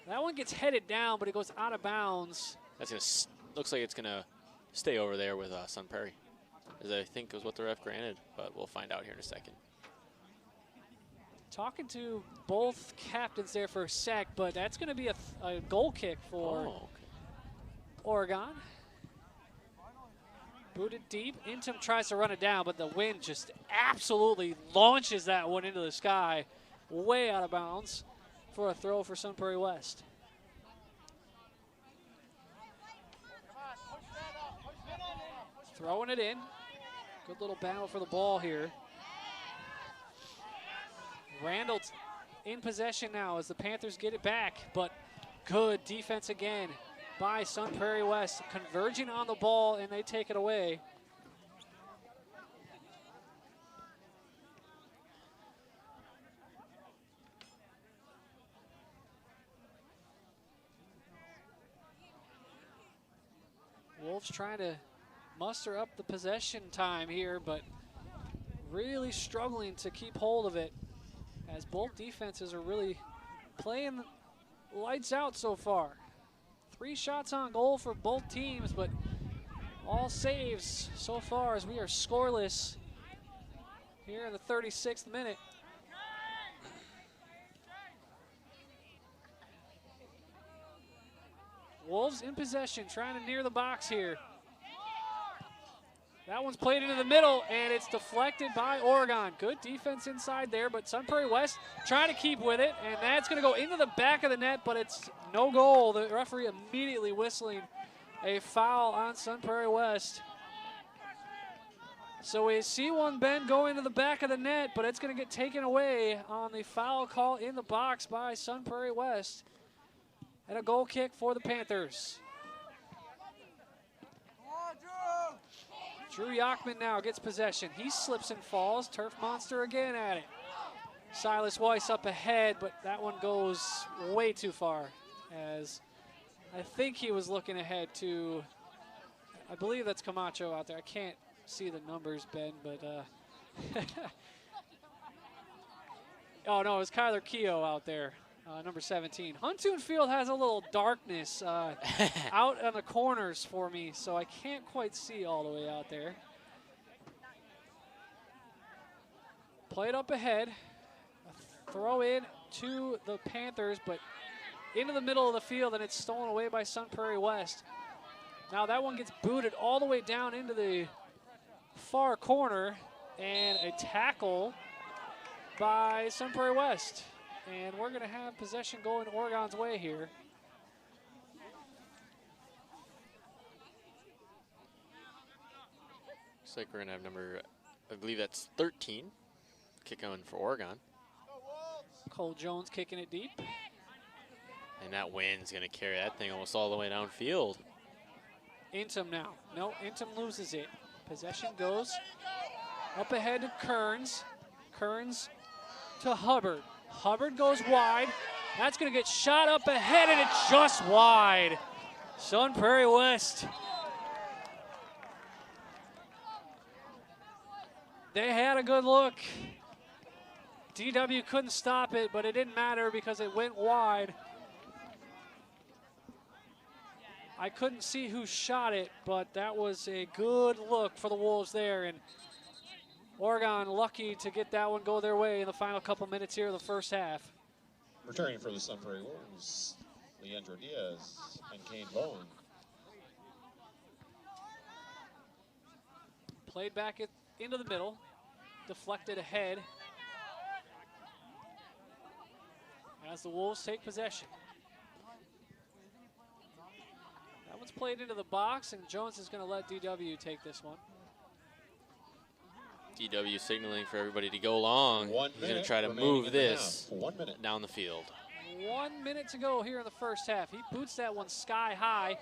That one gets headed down, but it goes out of bounds. That's gonna looks like it's gonna stay over there with Sun Prairie, as I think was what the ref granted, but we'll find out here in a second. Talking to both captains there for a sec, but that's going to be a goal kick for Oregon. Booted deep. Intim tries to run it down, but the wind just absolutely launches that one into the sky, way out of bounds for a throw for Sun Prairie West. Throwing it in. Good little battle for the ball here. Randall's in possession now as the Panthers get it back, but good defense again by Sun Prairie West, converging on the ball, and they take it away. Wolves trying to muster up the possession time here, but really struggling to keep hold of it, as both defenses are really playing lights out so far. 3 shots on goal for both teams, but all saves so far as we are scoreless here in the 36th minute. Wolves in possession, trying to near the box here. That one's played into the middle, and it's deflected by Oregon. Good defense inside there, but Sun Prairie West trying to keep with it, and that's going to go into the back of the net, but it's no goal. The referee immediately whistling a foul on Sun Prairie West. So we see one, Ben, go into the back of the net, but it's going to get taken away on the foul call in the box by Sun Prairie West. And a goal kick for the Panthers. Drew Yachman now gets possession. He slips and falls. Turf Monster again at it. Silas Weiss up ahead, but that one goes way too far, as I think he was looking ahead to, I believe that's Camacho out there. I can't see the numbers, Ben, but oh no, it was Kyler Keogh out there, number 17. Huntoon Field has a little darkness out on the corners for me, so I can't quite see all the way out there. Played up ahead. Throw in to the Panthers, but into the middle of the field, and it's stolen away by Sun Prairie West. Now that one gets booted all the way down into the far corner, and a tackle by Sun Prairie West. And we're going to have possession going Oregon's way here. Looks like we're going to have number, I believe that's 13, kick on for Oregon. Cole Jones kicking it deep. And that wind's going to carry that thing almost all the way downfield. Intom now. No, Intom loses it. Possession goes up ahead to Kearns. Kearns to Hubbard. Hubbard goes wide. That's going to get shot up ahead, and it's just wide. Sun Prairie West. They had a good look. DW couldn't stop it, but it didn't matter because it went wide. I couldn't see who shot it, but that was a good look for the Wolves there. And Oregon lucky to get that one go their way in the final couple minutes here of the first half. Returning for the Sun Prairie Wolves, Leandro Diaz and Kane Bowen. Played back into the middle, deflected ahead as the Wolves take possession. That one's played into the box, and Jones is going to let DW take this one. DW signaling for everybody to go long. He's going to try to move this 1 minute down the field. 1 minute to go here in the first half. He boots that one sky high.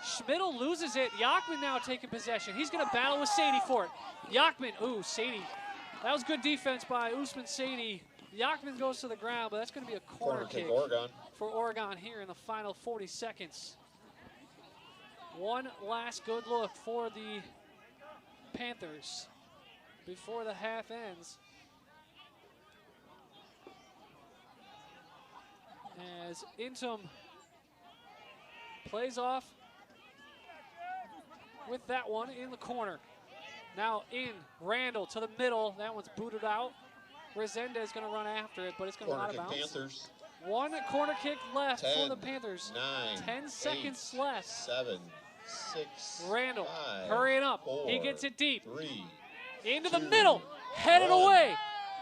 Schmidl loses it. Yachman now taking possession. He's going to battle with Sadie for it. Yachman, ooh, Sadie. That was good defense by Usman Sadie. Yachman goes to the ground, but that's going to be a corner kick for Oregon here in the final 40 seconds. One last good look for the Panthers before the half ends. As Intom plays off with that one in the corner. Now in, Randall to the middle. That one's booted out. Resendez is going to run after it, but it's going to out of bounds. Panthers. One corner kick left 10, for the Panthers. 9, 10 seconds left. 7, 6, Randall 5, hurrying up. 4, He gets it deep. 3, into 2, the middle. Headed 1. away.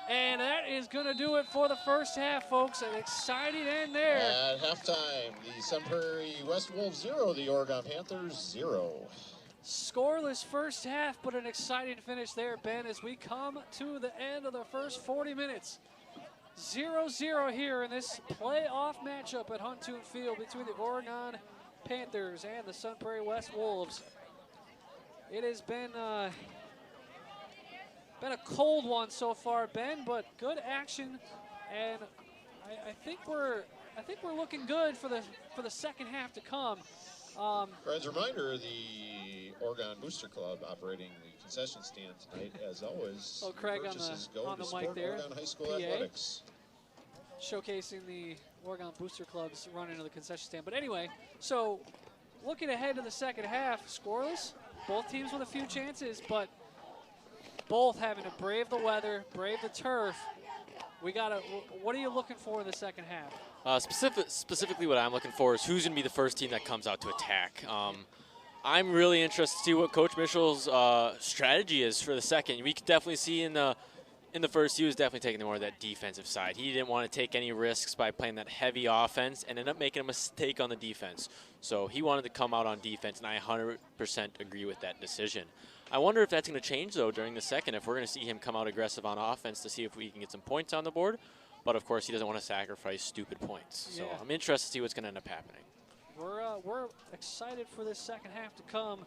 And that is going to do it for the first half, folks. An exciting end there. At halftime, the Sun Prairie West Wolves 0, the Oregon Panthers 0. Scoreless first half, but an exciting finish there, Ben, as we come to the end of the first 40 minutes. 0-0 here in this playoff matchup at Huntoon Field between the Oregon Panthers and the Sun Prairie West Wolves. It has been a cold one so far, Ben, but good action, and I think we're looking good for the second half to come. As a reminder, the Oregon Booster Club operating the concession stand tonight, as always. Oh, Craig purchases go on to the mic support there. Oregon High School PA. athletics. Showcasing the Oregon Booster Club's run into the concession stand. But anyway, so looking ahead to the second half, scoreless. Both teams with a few chances, but both having to brave the weather, brave the turf. What are you looking for in the second half? Specifically what I'm looking for is who's going to be the first team that comes out to attack. I'm really interested to see what Coach Mitchell's strategy is for the second. We could definitely see in the first, he was definitely taking more of that defensive side. He didn't want to take any risks by playing that heavy offense and end up making a mistake on the defense. So he wanted to come out on defense, and I 100% agree with that decision. I wonder if that's going to change, though, during the second, if we're going to see him come out aggressive on offense to see if we can get some points on the board. But, of course, he doesn't want to sacrifice stupid points. So I'm interested to see what's going to end up happening. We're excited for this second half to come.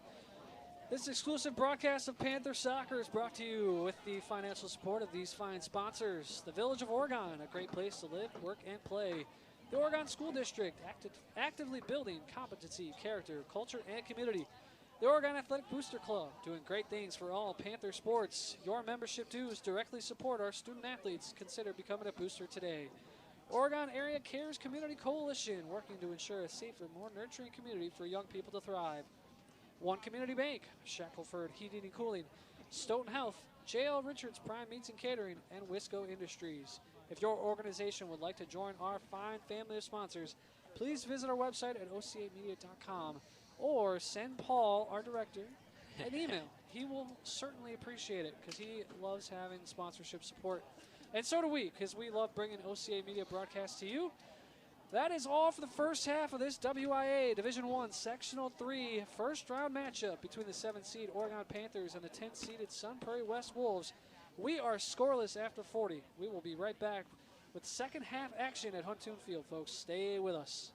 This exclusive broadcast of Panther Soccer is brought to you with the financial support of these fine sponsors. The Village of Oregon, a great place to live, work, and play. The Oregon School District, actively building competency, character, culture, and community. The Oregon Athletic Booster Club, doing great things for all Panther sports. Your membership dues directly support our student athletes. Consider becoming a booster today. Oregon Area Cares Community Coalition, working to ensure a safer, more nurturing community for young people to thrive. One Community Bank, Shackelford Heating and Cooling, Stoughton Health, J.L. Richards Prime Meats and Catering, and Wisco Industries. If your organization would like to join our fine family of sponsors, please visit our website at ocamedia.com or send Paul, our director, an email. He will certainly appreciate it because he loves having sponsorship support. And so do we, because we love bringing OCA Media broadcasts to you. That is all for the first half of this WIAA Division I Sectional 3 first round matchup between the 7th seed Oregon Panthers and the 10th seeded Sun Prairie West Wolves. We are scoreless after 40. We will be right back with second half action at Huntoon Field, folks. Stay with us.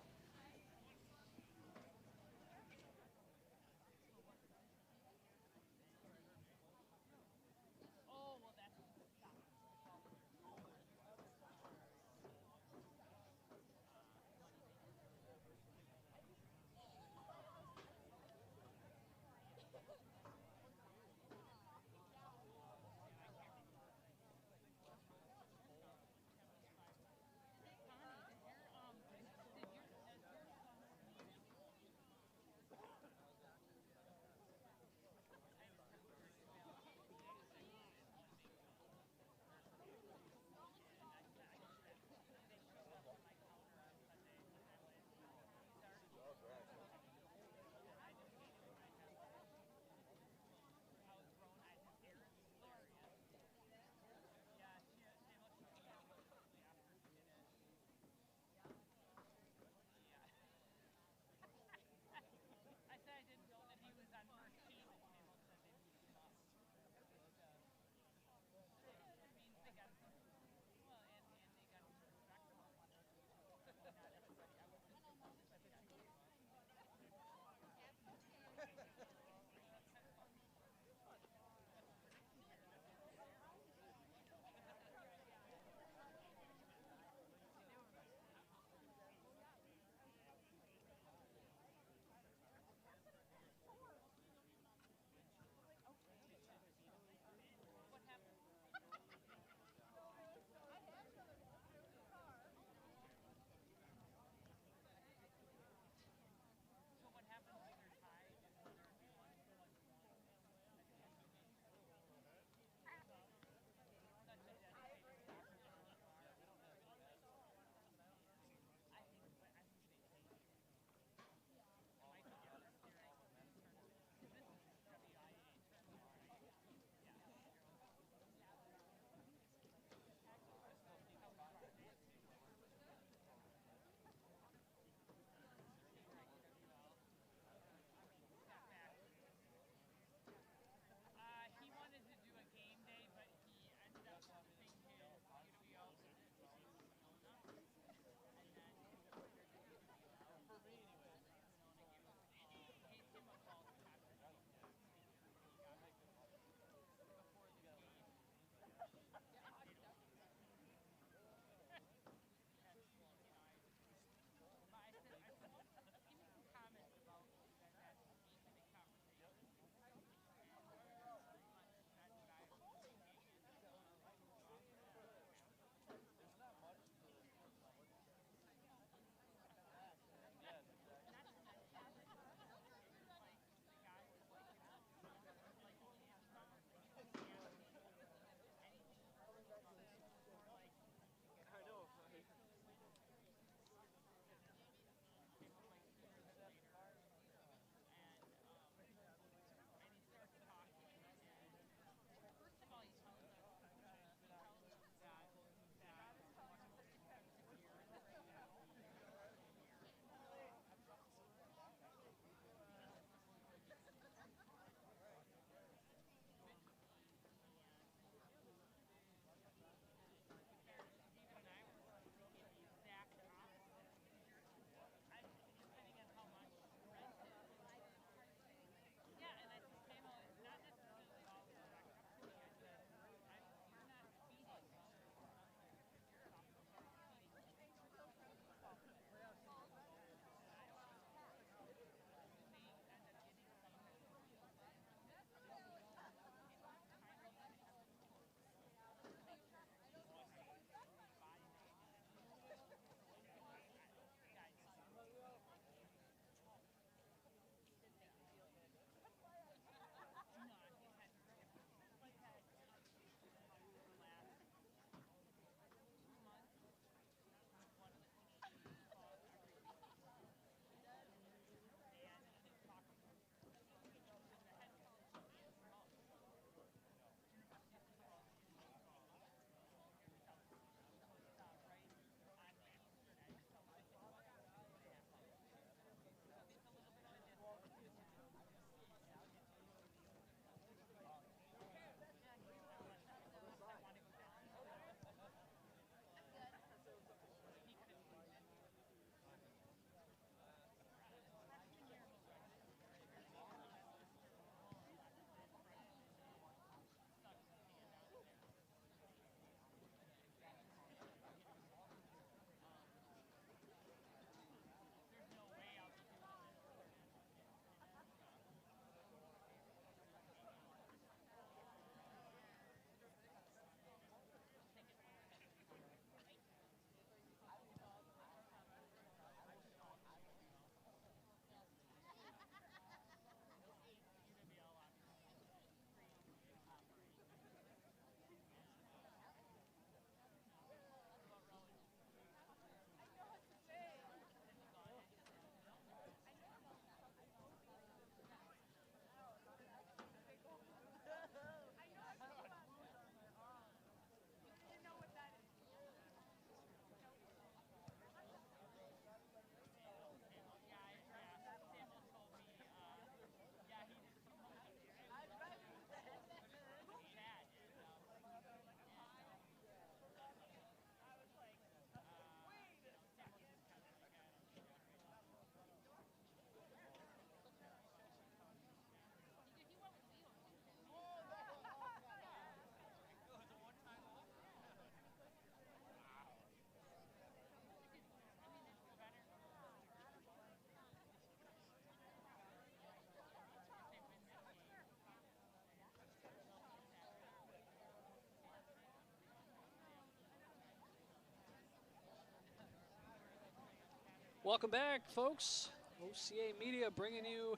Welcome back, folks. OCA Media bringing you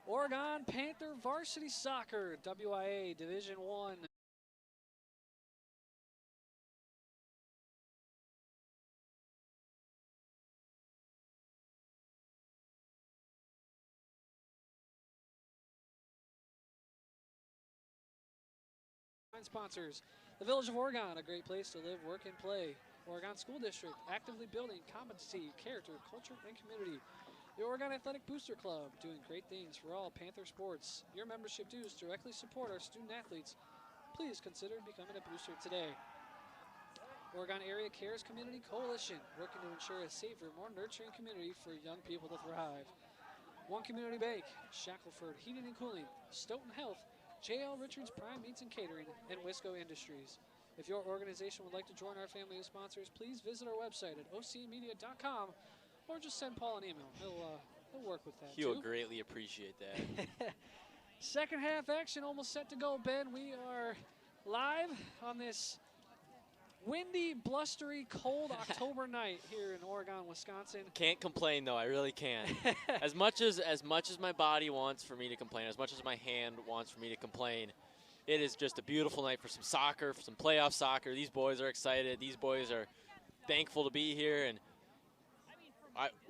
Oregon Panther Varsity Soccer, WIAA Division I. Sponsors: the Village of Oregon, a great place to live, work, and play. Oregon School District, actively building competency, character, culture, and community. The Oregon Athletic Booster Club, doing great things for all Panther sports. Your membership dues directly support our student athletes. Please consider becoming a booster today. Oregon Area Cares Community Coalition, working to ensure a safer, more nurturing community for young people to thrive. One Community Bank, Shackelford Heating and Cooling, Stoughton Health, J.L. Richards Prime Meats and Catering, and Wisco Industries. If your organization would like to join our family of sponsors, please visit our website at ocamedia.com or just send Paul an email. He'll work with that. He'll greatly appreciate that. Second half action almost set to go, Ben. We are live on this windy, blustery, cold October night here in Oregon, Wisconsin. Can't complain though, I really can't. as much as my body wants for me to complain, as much as my hand wants for me to complain, it is just a beautiful night for some soccer, for some playoff soccer. These boys are excited. These boys are thankful to be here, and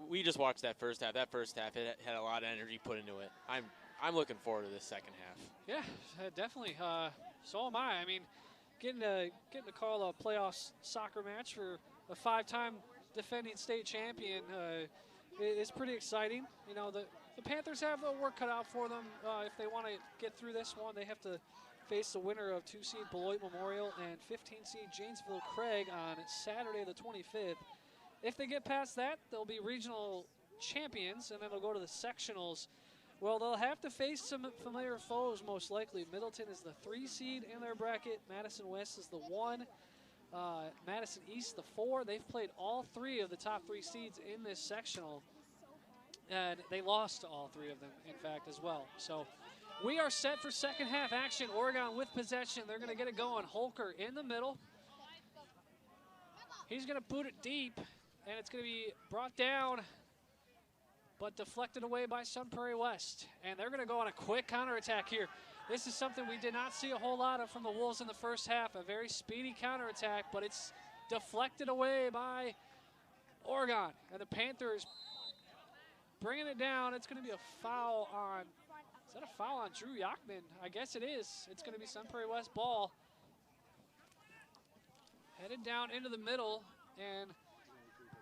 we just watched that first half. That first half, it had a lot of energy put into it. I'm looking forward to this second half. Yeah, definitely. So am I. I mean, getting to call a playoff soccer match for a 5-time defending state champion is pretty exciting. You know, the Panthers have a work cut out for them. If they want to get through this one, they have to face the winner of 2-seed Beloit Memorial and 15-seed Janesville Craig on Saturday the 25th. If they get past that, they'll be regional champions, and then they'll go to the sectionals. Well, they'll have to face some familiar foes, most likely. Middleton is the 3-seed in their bracket. Madison West is the 1. Madison East, the 4. They've played all 3 of the top 3 seeds in this sectional, and they lost to all 3 of them, in fact, as well. So we are set for second half action. Oregon with possession. They're going to get it going. Holker in the middle. He's going to boot it deep, and it's going to be brought down, but deflected away by Sun Prairie West. And they're going to go on a quick counterattack here. This is something we did not see a whole lot of from the Wolves in the first half, a very speedy counterattack, but it's deflected away by Oregon. And the Panthers bringing it down. It's going to be a foul on, is that a foul on Drew Yachman? I guess it is. It's going to be Sun Prairie West ball. Headed down into the middle, and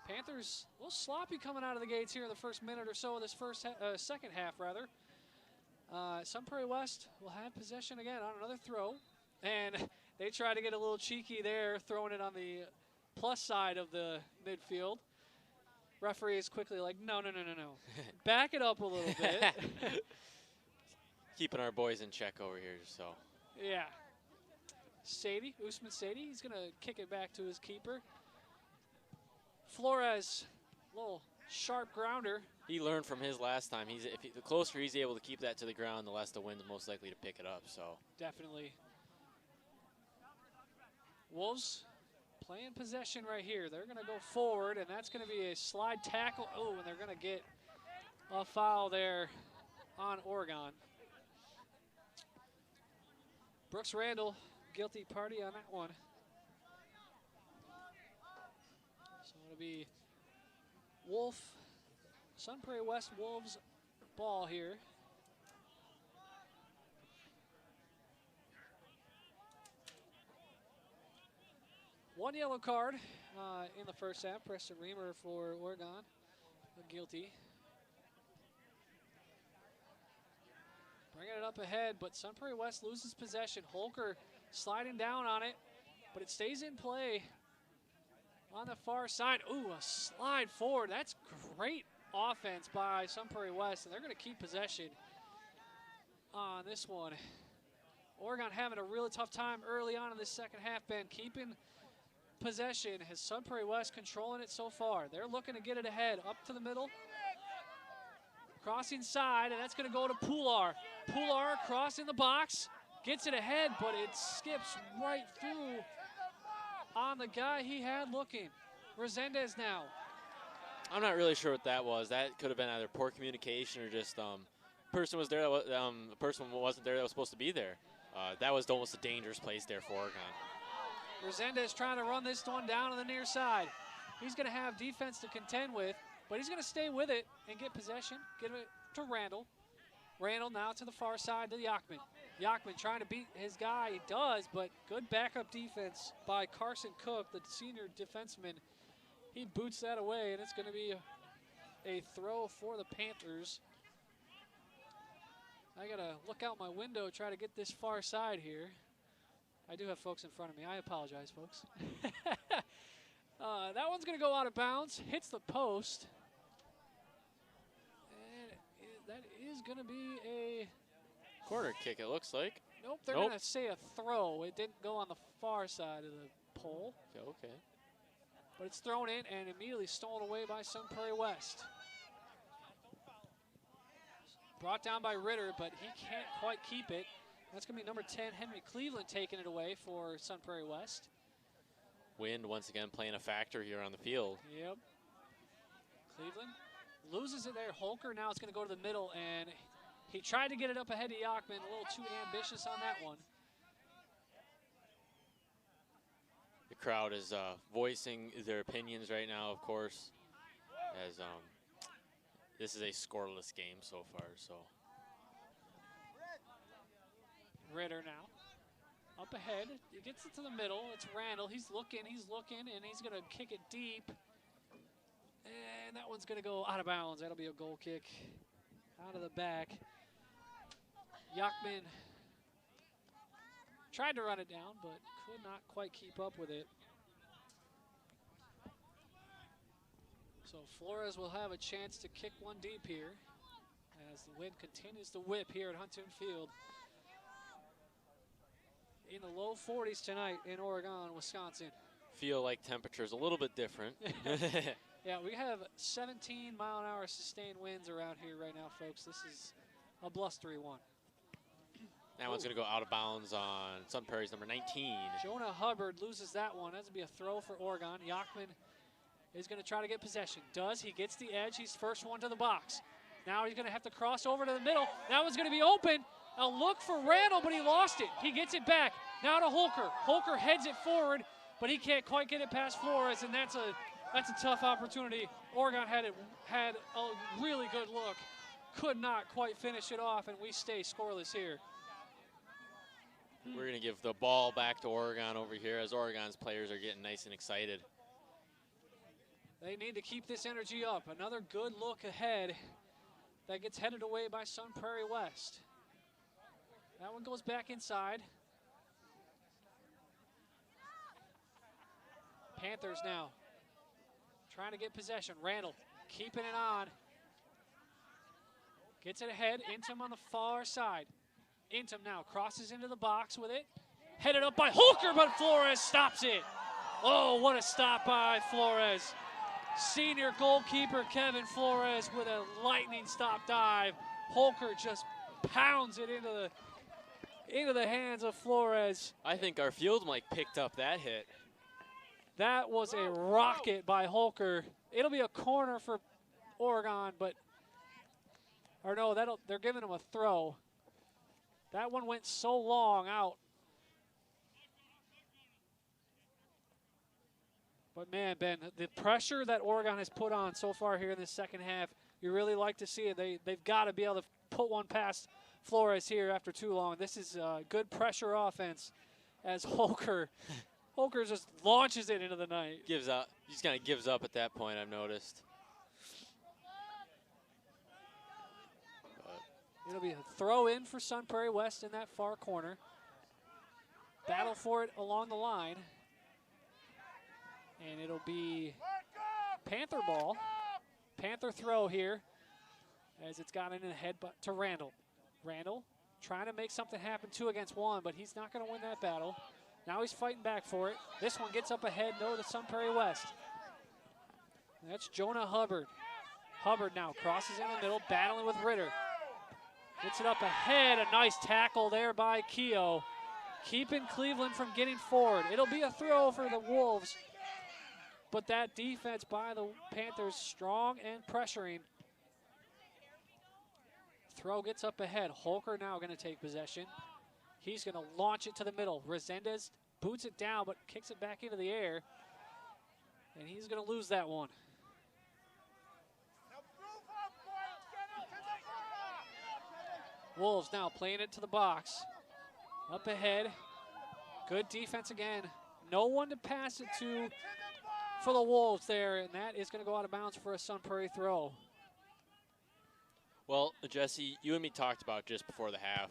Panthers a little sloppy coming out of the gates here in the first minute or so of this second half, rather. Sun Prairie West will have possession again on another throw, and they try to get a little cheeky there, throwing it on the plus side of the midfield. Referee is quickly like, no. Back it up a little bit. Keeping our boys in check over here, so. Yeah. Usman Sadie, he's going to kick it back to his keeper. Flores, a little sharp grounder. He learned from his last time. The closer he's able to keep that to the ground, the less the wind's most likely to pick it up. So definitely. Wolves playing possession right here. They're going to go forward, and that's going to be a slide tackle. Oh, and they're going to get a foul there on Oregon. Brooks Randall, guilty party on that one. So it'll be Sun Prairie West Wolves ball here. One yellow card in the first half. Preston Reamer for Oregon, guilty. Bringing it up ahead, but Sun Prairie West loses possession. Holker sliding down on it, but it stays in play on the far side. Ooh, a slide forward. That's great offense by Sun Prairie West, and they're going to keep possession on this one. Oregon having a really tough time early on in this second half, Ben, keeping possession. Has Sun Prairie West controlling it so far. They're looking to get it ahead, up to the middle. Crossing side, and that's going to go to Pular. Pular crossing the box, gets it ahead, but it skips right through on the guy he had looking. Resendez now. I'm not really sure what that was. That could have been either poor communication or just person was there. The person wasn't there that was supposed to be there. That was almost a dangerous place there for Oregon. Resendez trying to run this one down on the near side. He's going to have defense to contend with, but he's going to stay with it and get possession. Get it to Randall. Randall now to the far side to Yachman. Yachman trying to beat his guy. He does, but good backup defense by Carson Cook, the senior defenseman. He boots that away, and it's going to be a throw for the Panthers. I got to look out my window, try to get this far side here. I do have folks in front of me. I apologize, folks. That one's going to go out of bounds, hits the post. And that is going to be a corner kick, it looks like. Nope, they're going to say a throw. It didn't go on the far side of the pole. Okay. But it's thrown in and immediately stolen away by Sun Prairie West. Brought down by Ritter, but he can't quite keep it. That's going to be number 10, Henry Cleveland, taking it away for Sun Prairie West. Wind once again playing a factor here on the field. Yep. Cleveland loses it there. Holker now is going to go to the middle, and he tried to get it up ahead to Yachman. A little too ambitious on that one. The crowd is voicing their opinions right now, of course, as this is a scoreless game so far. So Ritter now up ahead. He gets it to the middle. It's Randall. He's looking, and he's going to kick it deep. And that one's going to go out of bounds. That'll be a goal kick out of the back. Yachman tried to run it down, but could not quite keep up with it. So Flores will have a chance to kick one deep here as the wind continues to whip here at Huntoon Field. In the low 40s tonight in Oregon, Wisconsin. Feel like temperature's a little bit different. Yeah, we have 17-mile-an-hour sustained winds around here right now, folks. This is a blustery one. That one's going to go out of bounds on Sun Prairie's number 19. Jonah Hubbard loses that one. That's going to be a throw for Oregon. Yachman is going to try to get possession. Does. He gets the edge. He's first one to the box. Now he's going to have to cross over to the middle. That one's going to be open. A look for Randall, but he lost it. He gets it back. Now to Holker. Holker heads it forward, but he can't quite get it past Flores, and that's a tough opportunity. Oregon had a really good look. Could not quite finish it off, and we stay scoreless here. We're going to give the ball back to Oregon over here as Oregon's players are getting nice and excited. They need to keep this energy up. Another good look ahead that gets headed away by Sun Prairie West. That one goes back inside. Panthers now trying to get possession. Randall keeping it on. Gets it ahead. Intim on the far side. Intim now crosses into the box with it. Headed up by Holker, but Flores stops it. Oh, what a stop by Flores. Senior goalkeeper Kevin Flores with a lightning stop dive. Holker just pounds it into the hands of Flores. I think our field mic picked up that hit. That was a rocket by Holker. It'll be a corner for Oregon, they're giving him a throw. That one went so long out. But man, Ben, the pressure that Oregon has put on so far here in the second half, you really like to see it. They've got to be able to put one past Flores here after too long. This is good pressure offense as Holker just launches it into the night. Gives up. He just kind of gives up at that point, I've noticed. It'll be a throw in for Sun Prairie West in that far corner. Battle for it along the line. And it'll be Panther ball. Panther throw here as it's got in the head to Randall. Randall trying to make something happen 2 against 1, but he's not going to win that battle. Now he's fighting back for it. This one gets up ahead, no to Sun Prairie West. And that's Jonah Hubbard. Hubbard now crosses in the middle, battling with Ritter. Gets it up ahead, a nice tackle there by Keogh. Keeping Cleveland from getting forward. It'll be a throw for the Wolves. but that defense by the Panthers strong and pressuring. Throw gets up ahead. Holker now going to take possession. He's going to launch it to the middle. Resendez boots it down, but kicks it back into the air. And he's going to lose that one. Wolves now playing it to the box. Up ahead. Good defense again. No one to pass it to for the Wolves there, and that is going to go out of bounds for a Sun Prairie throw. Well, Jesse, you and me talked about just before the half.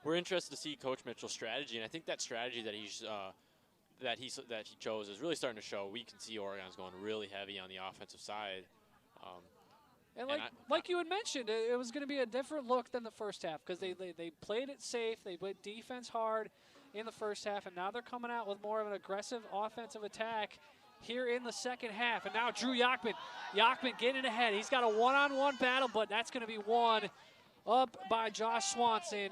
We're interested to see Coach Mitchell's strategy, and I think that strategy that he chose is really starting to show. We can see Oregon's going really heavy on the offensive side. And like you had mentioned, it was going to be a different look than the first half because they played it safe. They played defense hard in the first half, and now they're coming out with more of an aggressive offensive attack here in the second half. And now Drew Yachman. Yachman getting ahead. He's got a one-on-one battle, but that's going to be won up by Josh Swanson.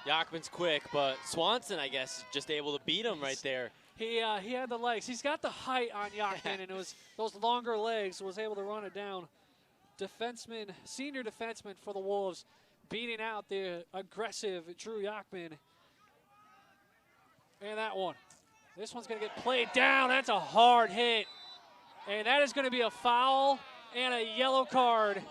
Yachman's quick, but Swanson, I guess, just able to beat him right there. He had the legs. He's got the height on Yachman, and it was those longer legs was able to run it down. Defenseman, senior defenseman for the Wolves, beating out the aggressive Drew Yachman. And that one. This one's going to get played down. That's a hard hit. And that is going to be a foul and a yellow card.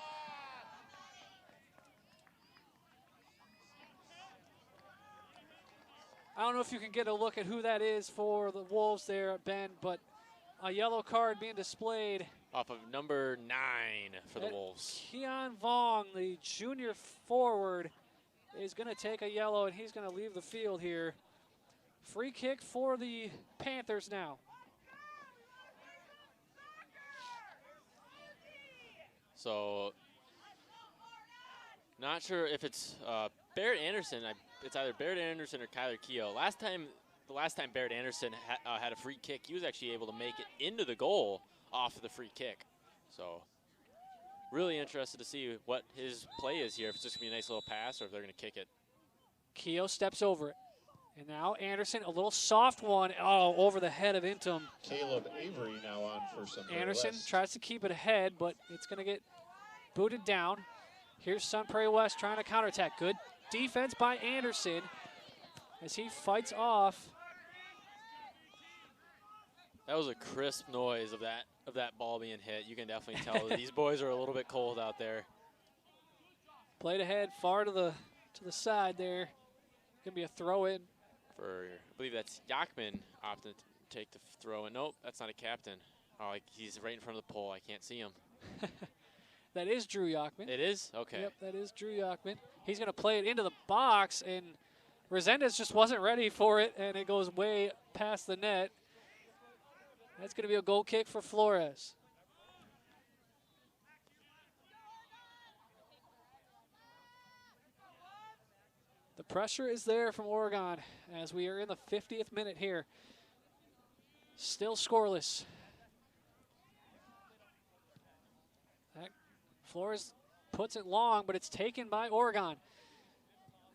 I don't know if you can get a look at who that is for the Wolves there, Ben, but a yellow card being displayed. Off of number 9 for the Wolves. Keon Vong, the junior forward, is going to take a yellow, and he's going to leave the field here. Free kick for the Panthers now. So, not sure if it's Barrett Anderson. It's either Barrett Anderson or Kyler Keogh. The last time Barrett Anderson had a free kick, he was actually able to make it into the goal off of the free kick. So, really interested to see what his play is here. If it's just going to be a nice little pass or if they're going to kick it. Keogh steps over it. And now Anderson, a little soft one, over the head of Intum. Caleb Avery now on for Sun Prairie Anderson West. tries to keep it ahead, but it's going to get booted down. Here's Sun Prairie West trying to counterattack. Good defense by Anderson as he fights off. That was a crisp noise of that ball being hit. You can definitely tell that these boys are a little bit cold out there. Played ahead, far to the side there. Gonna be a throw in. I believe that's Yachman opting to take the throw in. Nope, that's not a captain. Oh, he's right in front of the pole. I can't see him. That is Drew Yachman. It is? Okay. Yep, that is Drew Yachman. He's going to play it into the box, and Resendez just wasn't ready for it, and it goes way past the net. That's going to be a goal kick for Flores. The pressure is there from Oregon as we are in the 50th minute here. Still scoreless. Flores puts it long, but it's taken by Oregon.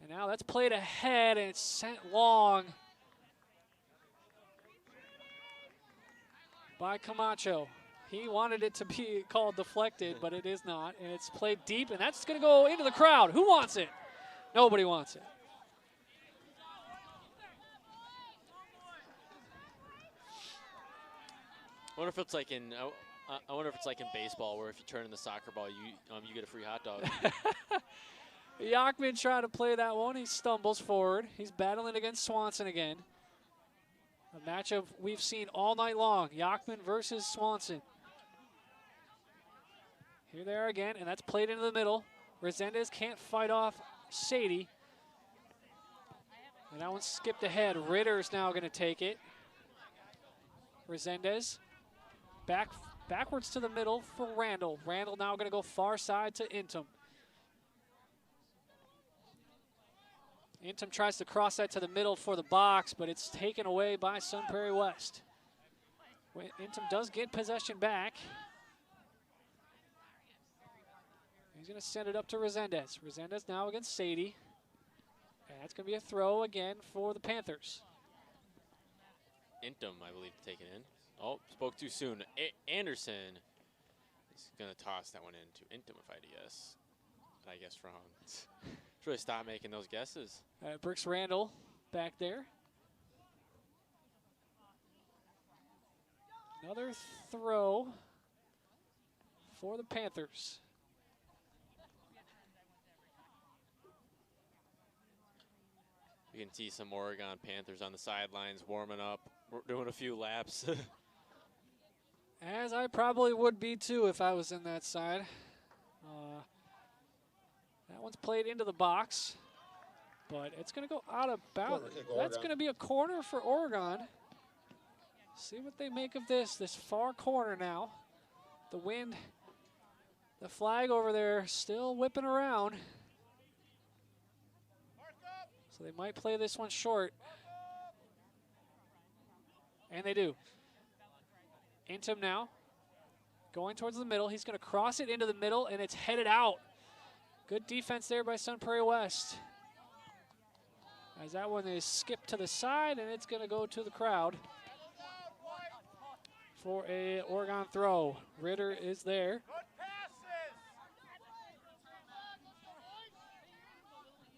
And now that's played ahead, and it's sent long by Camacho. He wanted it to be called deflected, but it is not. And it's played deep, and that's going to go into the crowd. Who wants it? Nobody wants it. I wonder if it's like in baseball, where if you turn in the soccer ball, you get a free hot dog. Yachman trying to play that one. He stumbles forward. He's battling against Swanson again. A matchup we've seen all night long. Yachman versus Swanson. Here they are again, and that's played into the middle. Resendez can't fight off Sadie. And that one's skipped ahead. Ritter's now going to take it. Resendez backwards to the middle for Randall. Randall now going to go far side to Intum. Intum tries to cross that to the middle for the box, but it's taken away by Sun Prairie West. Intum does get possession back. He's going to send it up to Resendez. Resendez now against Sadie. And that's going to be a throw again for the Panthers. Intum, I believe, to take it in. Oh, spoke too soon. Anderson is going to toss that one into Intimify, I guess wrong. Should really stop making those guesses. Brooks Randall back there. Another throw for the Panthers. You can see some Oregon Panthers on the sidelines warming up. We're doing a few laps. As I probably would be too if I was in that side. That one's played into the box, but it's going to go out of bounds. That's going to be a corner for Oregon. See what they make of this far corner now. The wind, the flag over there still whipping around. So they might play this one short. And they do. Intim now, going towards the middle. He's going to cross it into the middle, and it's headed out. Good defense there by Sun Prairie West. As that one is skipped to the side, and it's going to go to the crowd for a Oregon throw. Ritter is there.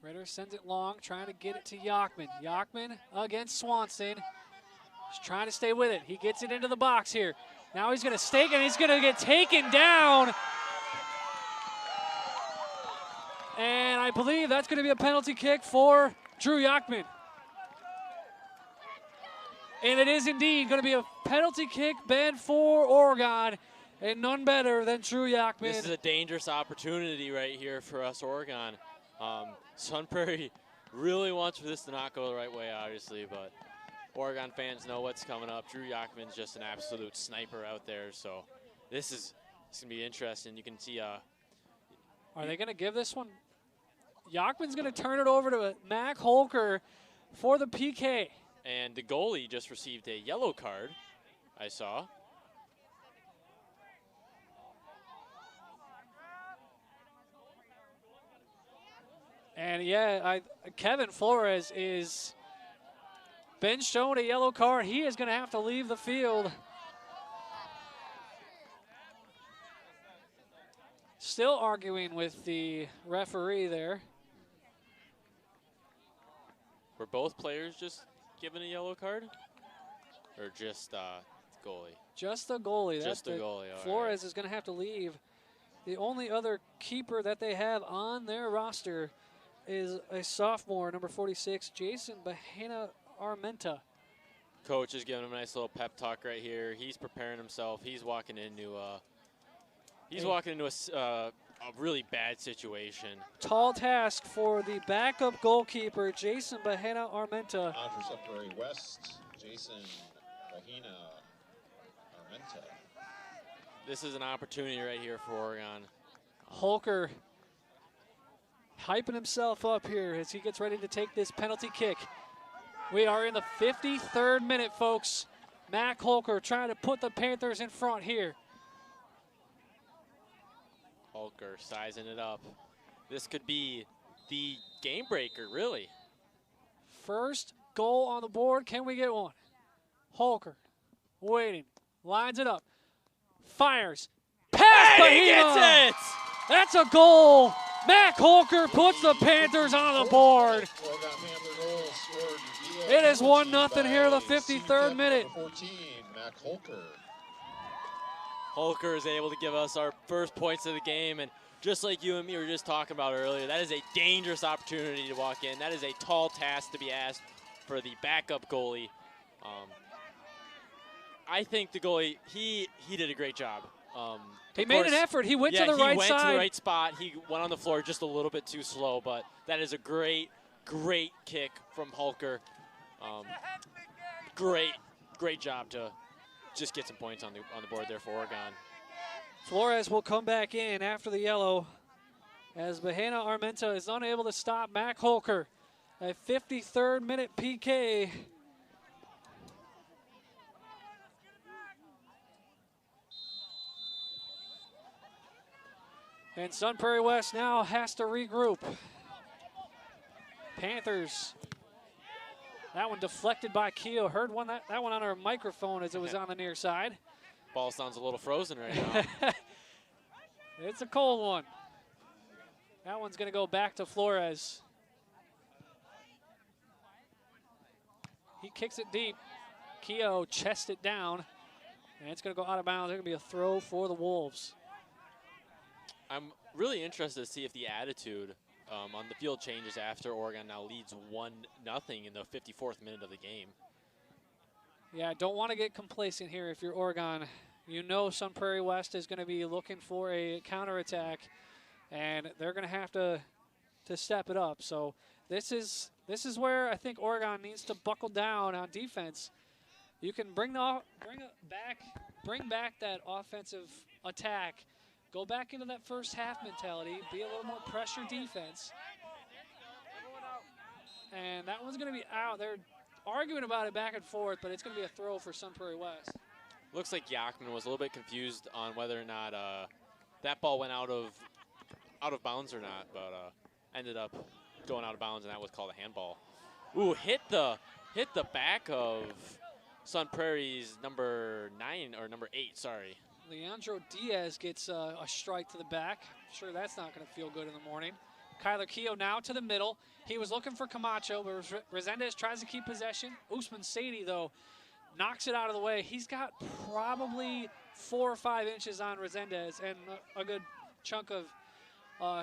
Ritter sends it long, trying to get it to Yachman. Yachman against Swanson. He's trying to stay with it. He gets it into the box here. Now he's going to stake, and he's going to get taken down. And I believe that's going to be a penalty kick for Drew Yachman. And it is indeed going to be a penalty kick, Ben, for Oregon. And none better than Drew Yachman. This is a dangerous opportunity right here for us, Oregon. Sun Prairie really wants for this to not go the right way, obviously, but Oregon fans know what's coming up. Drew Yachman's just an absolute sniper out there, so this is going to be interesting. You can see. Are they going to give this one? Yachman's going to turn it over to Mac Holker for the PK. And the goalie just received a yellow card, I saw. And yeah, Kevin Flores is been shown a yellow card. He is going to have to leave the field. Still arguing with the referee there. Were both players just given a yellow card? Or just goalie? Just the goalie. Just the goalie. Flores is going to have to leave. The only other keeper that they have on their roster is a sophomore, number 46, Jason Bahena Armenta. Coach is giving him a nice little pep talk right here. He's preparing himself. He's walking into a really bad situation. Tall task for the backup goalkeeper, Jason Bahena Armenta. On for Sun Prairie West, Jason Bahena Armenta. This is an opportunity right here for Oregon. Holker hyping himself up here as he gets ready to take this penalty kick. We are in the 53rd minute, folks. Mac Holker trying to put the Panthers in front here. Holker sizing it up. This could be the game breaker, really. First goal on the board. Can we get one? Holker waiting. Lines it up. Fires. Pass and he gets it! That's a goal. Mac Holker puts the Panthers on the board. It is 1-0 here in the 53rd minute. 14, Mac Holker. Holker is able to give us our first points of the game, and just like you and me were just talking about earlier, that is a dangerous opportunity to walk in. That is a tall task to be asked for the backup goalie. I think the goalie, he did a great job. He made an effort. He went to the right side. He went to the right spot. He went on the floor just a little bit too slow, but that is a great kick from Holker. Great job to just get some points on the board there for Oregon. Flores will come back in after the yellow as Bahena Armenta is unable to stop Mac Holker. A 53rd minute PK. And Sun Prairie West now has to regroup. Panthers That one deflected by Keogh. Heard that one on our microphone as it was on the near side. Ball sounds a little frozen right now. It's a cold one. That one's going to go back to Flores. He kicks it deep. Keogh chests it down, and it's going to go out of bounds. It's going to be a throw for the Wolves. I'm really interested to see if the attitude on the field changes after Oregon now leads 1-0 in the 54th minute of the game. Yeah, don't want to get complacent here if you're Oregon. You know Sun Prairie West is going to be looking for a counterattack, and they're going to have to step it up. So this is where I think Oregon needs to buckle down on defense. You can bring back that offensive attack. Go back into that first half mentality. Be a little more pressure defense. And that one's going to be out. They're arguing about it back and forth, but it's going to be a throw for Sun Prairie West. Looks like Yachman was a little bit confused on whether or not that ball went out of bounds or not, but ended up going out of bounds, and that was called a handball. Ooh, hit the back of Sun Prairie's number 8, sorry. Leandro Diaz gets a strike to the back. Sure, that's not going to feel good in the morning. Kyler Keogh now to the middle. He was looking for Camacho, but Resendez tries to keep possession. Usman Sadie, though, knocks it out of the way. He's got probably 4 or 5 inches on Resendez and a good chunk of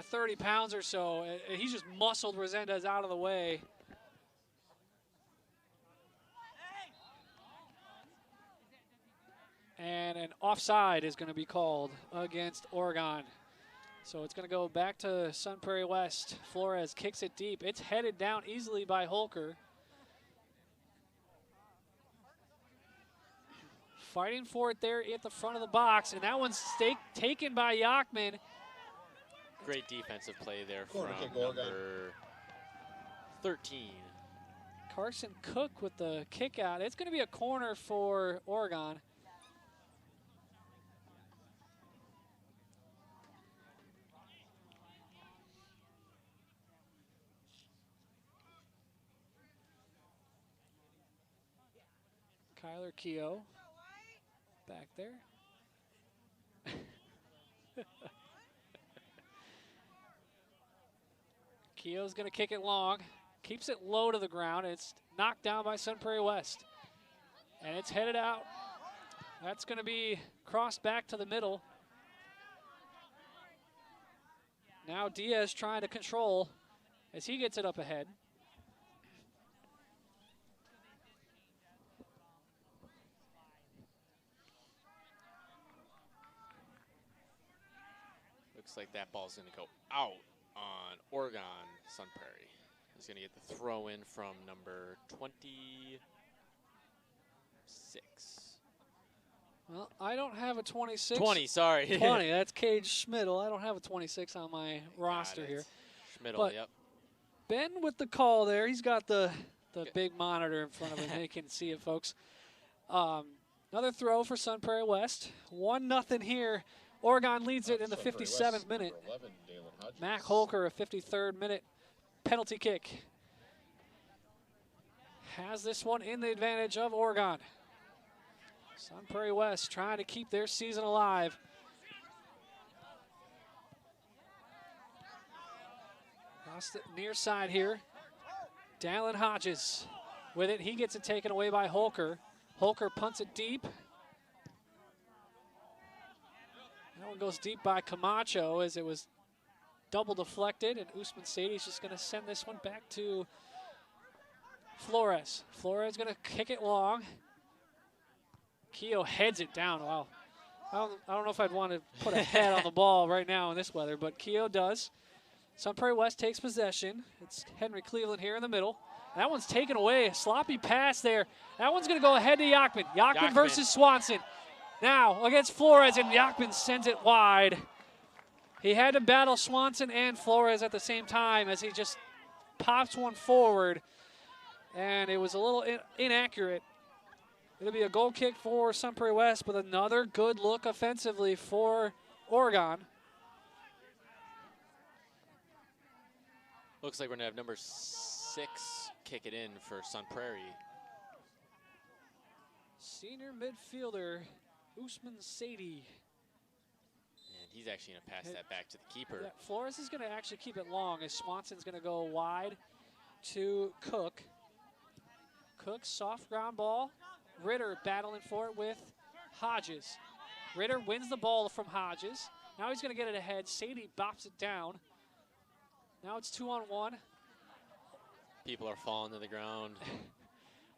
30 pounds or so. He just muscled Resendez out of the way. And an offside is going to be called against Oregon. So it's going to go back to Sun Prairie West. Flores kicks it deep. It's headed down easily by Holker. Fighting for it there at the front of the box, and that one's taken by Yachman. Great defensive play there from number 13. Carson Cook with the kick out. It's going to be a corner for Oregon. Kyler Keogh back there. Keogh's going to kick it long. Keeps it low to the ground. It's knocked down by Sun Prairie West. And it's headed out. That's going to be crossed back to the middle. Now Diaz trying to control as he gets it up ahead. Looks like that ball's going to go out on Oregon Sun Prairie. He's going to get the throw in from number 26. Well, I don't have a 26. 20, sorry. 20, that's Cage Schmidl. I don't have a 26 on my roster here. Schmidl, yep. Ben with the call there. He's got the big monitor in front of him. He can see it, folks. Another throw for Sun Prairie West. 1-0 here. Oregon leads it in the 57th minute. Mac Holker, a 53rd minute penalty kick. Has this one in the advantage of Oregon. Sun Prairie West trying to keep their season alive. Across the near side here. Dallin Hodges with it. He gets it taken away by Holker. Holker punts it deep. That one goes deep by Camacho as it was double deflected, and Usman Sadie's just going to send this one back to Flores. Flores going to kick it long. Keogh heads it down. Wow. I don't know if I'd want to put a head on the ball right now in this weather, but Keogh does. Sun Prairie West takes possession. It's Henry Cleveland here in the middle. That one's taken away. A sloppy pass there. That one's going to go ahead to Yachman. Yachman versus Swanson. Now against Flores, and Yachman sends it wide. He had to battle Swanson and Flores at the same time as he just pops one forward, and it was a little inaccurate. It'll be a goal kick for Sun Prairie West, but another good look offensively for Oregon. Looks like we're going to have number 6, kick it in for Sun Prairie. Senior midfielder Usman Sadie. And he's actually going to pass that back to the keeper. Yeah, Flores is going to actually keep it long as Swanson's going to go wide to Cook. Cook, soft ground ball. Ritter battling for it with Hodges. Ritter wins the ball from Hodges. Now he's going to get it ahead. Sadie bops it down. Now it's 2-on-1. People are falling to the ground.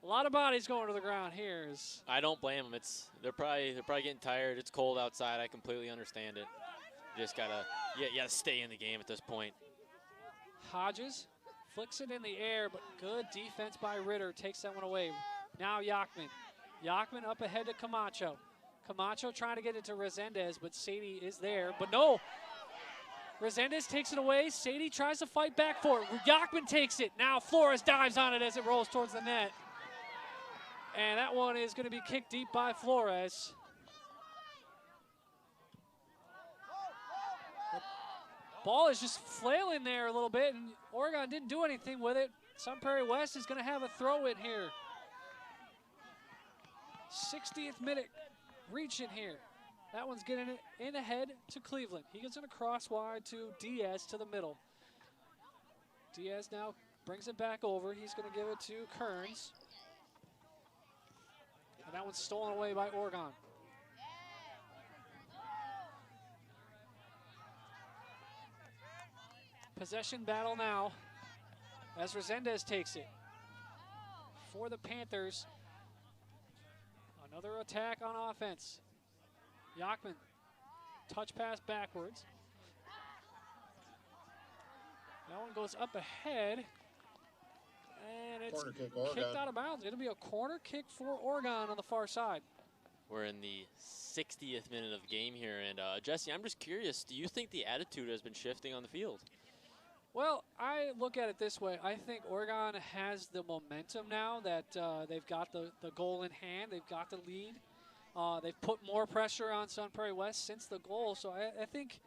A lot of bodies going to the ground here. I don't blame them. They're probably getting tired. It's cold outside. I completely understand it. You just gotta stay in the game at this point. Hodges flicks it in the air, but good defense by Ritter takes that one away. Now Yachman. Yachman up ahead to Camacho. Camacho trying to get it to Resendez, but Sadie is there. But no, Resendez takes it away. Sadie tries to fight back for it. Yachman takes it. Now Flores dives on it as it rolls towards the net. And that one is going to be kicked deep by Flores. The ball is just flailing there a little bit, and Oregon didn't do anything with it. Sun Prairie West is going to have a throw in here. 60th minute reach in here. That one's getting it in ahead to Cleveland. He gets it across wide to Diaz to the middle. Diaz now brings it back over. He's going to give it to Kearns. And that one's stolen away by Oregon. Possession battle now as Resendez takes it. For the Panthers, another attack on offense. Yachman, touch pass backwards. That one goes up ahead. And it's kicked out of bounds. It'll be a corner kick for Oregon on the far side. We're in the 60th minute of the game here. And Jesse, I'm just curious, do you think the attitude has been shifting on the field? Well, I look at it this way. I think Oregon has the momentum now that they've got the goal in hand. They've got the lead. They've put more pressure on Sun Prairie West since the goal. So I think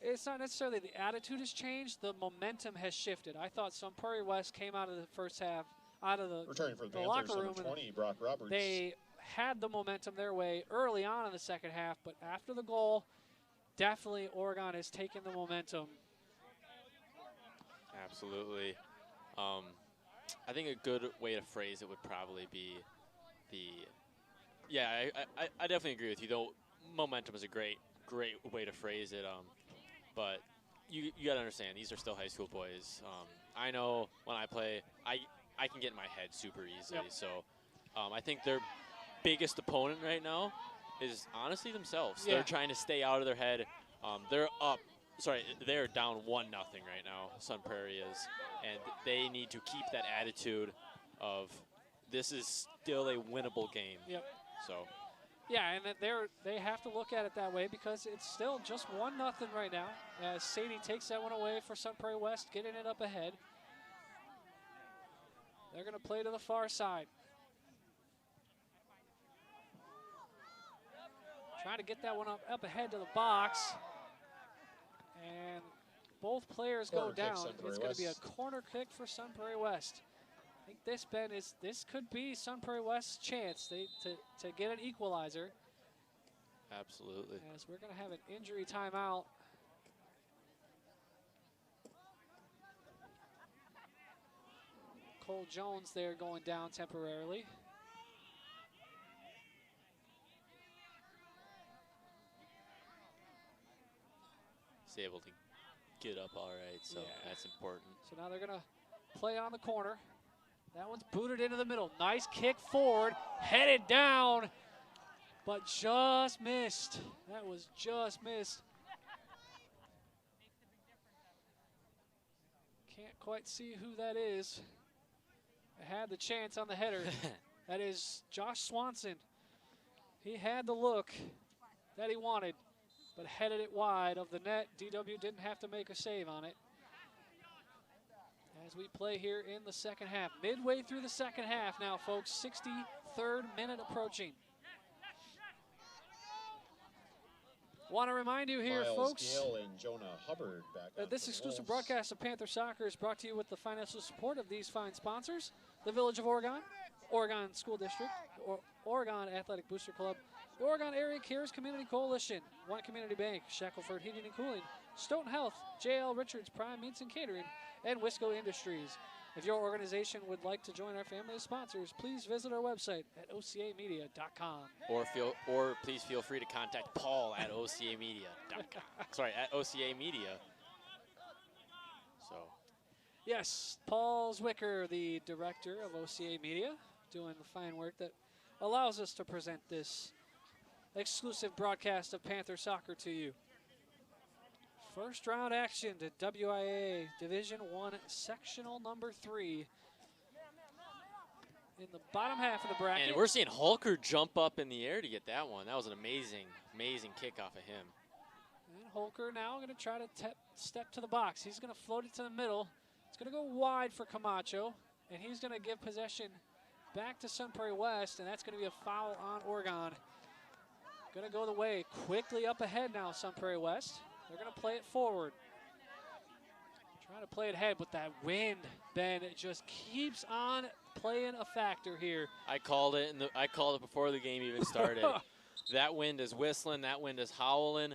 it's not necessarily the attitude has changed. The momentum has shifted. I thought Sun Prairie West came out of the first half, out of the returning for the Panthers, locker room. 20, Brock Roberts. They had the momentum their way early on in the second half, but after the goal, definitely Oregon has taken the momentum. Absolutely. I think a good way to phrase it would probably be I definitely agree with you, though. Momentum is a great way to phrase it. But you got to understand, these are still high school boys. I know when I play, I can get in my head super easily. Yep. So I think their biggest opponent right now is honestly themselves. Yeah. They're trying to stay out of their head. They're down 1-0 right now, Sun Prairie is. And they need to keep that attitude of this is still a winnable game. Yep. So. Yeah, and they have to look at it that way because it's still just 1-0 right now. As Sadie takes that one away for Sun Prairie West, getting it up ahead. They're going to play to the far side. Trying to get that one up ahead to the box. And both players go down. It's going to be a corner kick for Sun Prairie West. I think this, Ben, this could be Sun Prairie West's chance to get an equalizer. Absolutely. As we're going to have an injury timeout. Cole Jones there going down temporarily. He's able to get up all right, so that's important. So now they're going to play on the corner. That one's booted into the middle. Nice kick forward, headed down, but just missed. That was just missed. Can't quite see who that is. I had the chance on the header. That is Josh Swanson. He had the look that he wanted, but headed it wide of the net. DW didn't have to make a save on it. As we play here in the second half. Midway through the second half now, folks. 63rd minute approaching. Want to remind you here, Miles folks, Gale and Jonah Hubbard back on this for the exclusive Wolves. broadcast of Panther Soccer is brought to you with the financial support of these fine sponsors: the Village of Oregon, Oregon School District, Oregon Athletic Booster Club, the Oregon Area Cares Community Coalition, One Community Bank, Shackelford Heating and Cooling, Stoughton Health, J.L. Richards Prime Meats and Catering, and Wisco Industries. If your organization would like to join our family of sponsors, please visit our website at ocamedia.com. Or please feel free to contact Paul at ocamedia.com. Sorry, at OCA Media. So. Yes, Paul Zwicker, the director of OCA Media, doing the fine work that allows us to present this exclusive broadcast of Panther Soccer to you. First round action to WIAA Division I Sectional number 3 in the bottom half of the bracket. And we're seeing Holker jump up in the air to get that one. That was an amazing, amazing kick off of him. And Holker now going to try to step to the box. He's going to float it to the middle. It's going to go wide for Camacho, and he's going to give possession back to Sun Prairie West, and that's going to be a foul on Oregon. Going to go the way. Quickly up ahead now, Sun Prairie West. They're going to play it forward. Trying to play it ahead, but that wind, Ben, it just keeps on playing a factor here. I called it. I called it before the game even started. That wind is whistling. That wind is howling.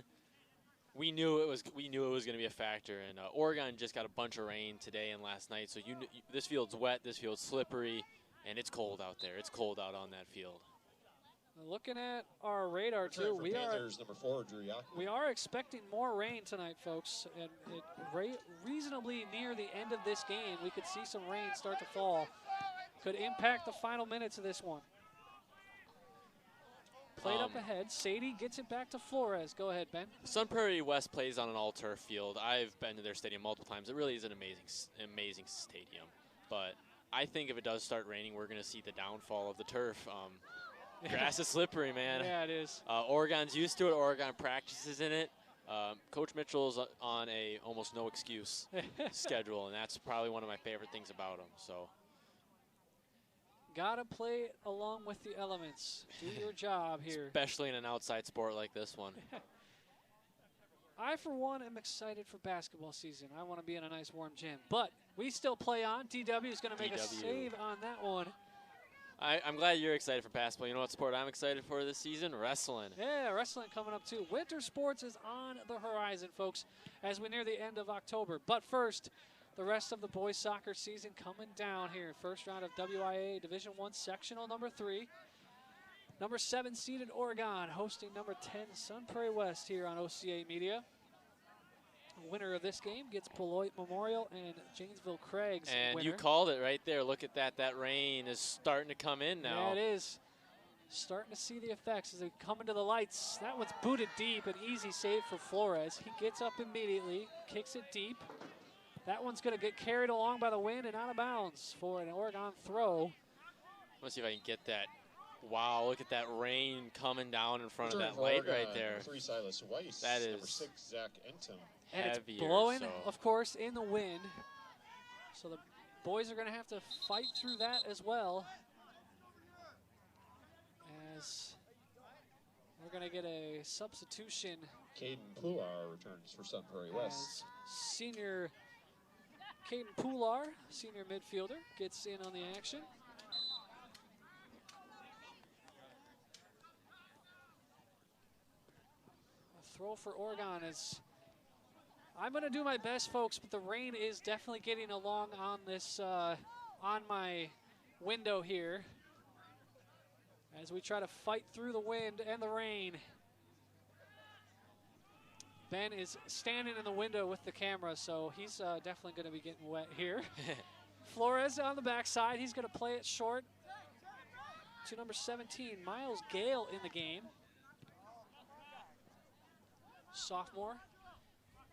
We knew it was going to be a factor. And Oregon just got a bunch of rain today and last night. So this field's wet. This field's slippery, and it's cold out there. It's cold out on that field. Looking at our radar too, we number 4, Drew Yaku. we are expecting more rain tonight, folks, and reasonably near the end of this game, we could see some rain start to fall. Could impact the final minutes of this one. Played up ahead. Sadie gets it back to Flores. Go ahead, Ben. Sun Prairie West plays on an all-turf field. I've been to their stadium multiple times. It really is an amazing stadium. But I think if it does start raining, we're going to see the downfall of the turf. Grass is slippery, man. Yeah, it is. Oregon's used to it. Oregon practices in it. Coach Mitchell's on a almost no excuse schedule, and that's probably one of my favorite things about him. So, gotta play along with the elements. Do your job here. Especially in an outside sport like this one. I, for one, am excited for basketball season. I want to be in a nice warm gym, but we still play on. DW is going to make a save on that one. I'm glad you're excited for basketball. You know what sport I'm excited for this season? Wrestling. Yeah, wrestling coming up too. Winter sports is on the horizon, folks, as we near the end of October. But first, the rest of the boys soccer season coming down here. First round of WIAA Division I Sectional number 3. Number 7 seeded Oregon hosting number 10 Sun Prairie West here on OCA Media. The winner of this game gets Beloit Memorial and Janesville Craig's And winner. you called it right there. Look at that. That rain is starting to come in now. Yeah, it is. Starting to see the effects as they come into the lights. That one's booted deep, an easy save for Flores. He gets up immediately, kicks it deep. That one's going to get carried along by the wind and out of bounds for an Oregon throw. Let's see if I can get that. Wow, look at that rain coming down in front of that light right there. Number 3, Silas Weiss. That Number is 6, Zach Entum. And heavier, it's blowing, so. of course, in the wind. So the boys are going to have to fight through that as well. As we're going to get a substitution. Caden Pular returns for Sun Prairie West. Senior Caden Pular, senior midfielder, gets in on the action. A throw for Oregon is... I'm going to do my best, folks, but the rain is definitely getting along on this, on my window here as we try to fight through the wind and the rain. Ben is standing in the window with the camera, so he's definitely going to be getting wet here. Flores on the backside. He's going to play it short to number 17, Miles Gale in the game. Sophomore.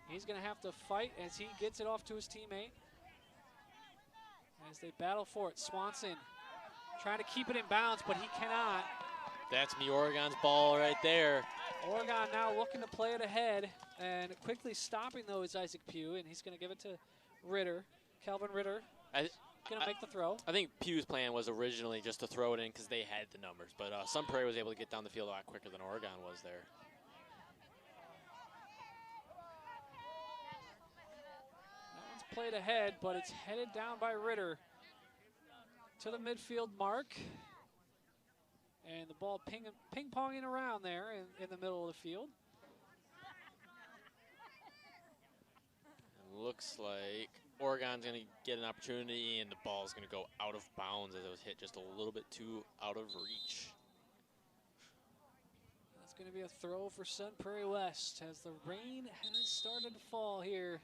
He's going to have to fight as he gets it off to his teammate. As they battle for it. Swanson trying to keep it in bounds, but he cannot. That's me, Oregon's ball right there. Oregon now looking to play it ahead, and quickly stopping, though, is Isaac Pugh, and he's going to give it to Ritter. Calvin Ritter going to make the throw. I think Pugh's plan was originally just to throw it in because they had the numbers, but Sun Prairie was able to get down the field a lot quicker than Oregon was there. played ahead, but it's headed down by Ritter to the midfield mark. And the ball ping-ponging around there in the middle of the field. It looks like Oregon's going to get an opportunity, and the ball's going to go out of bounds as it was hit just a little bit too out of reach. That's going to be a throw for Sun Prairie West as the rain has started to fall here.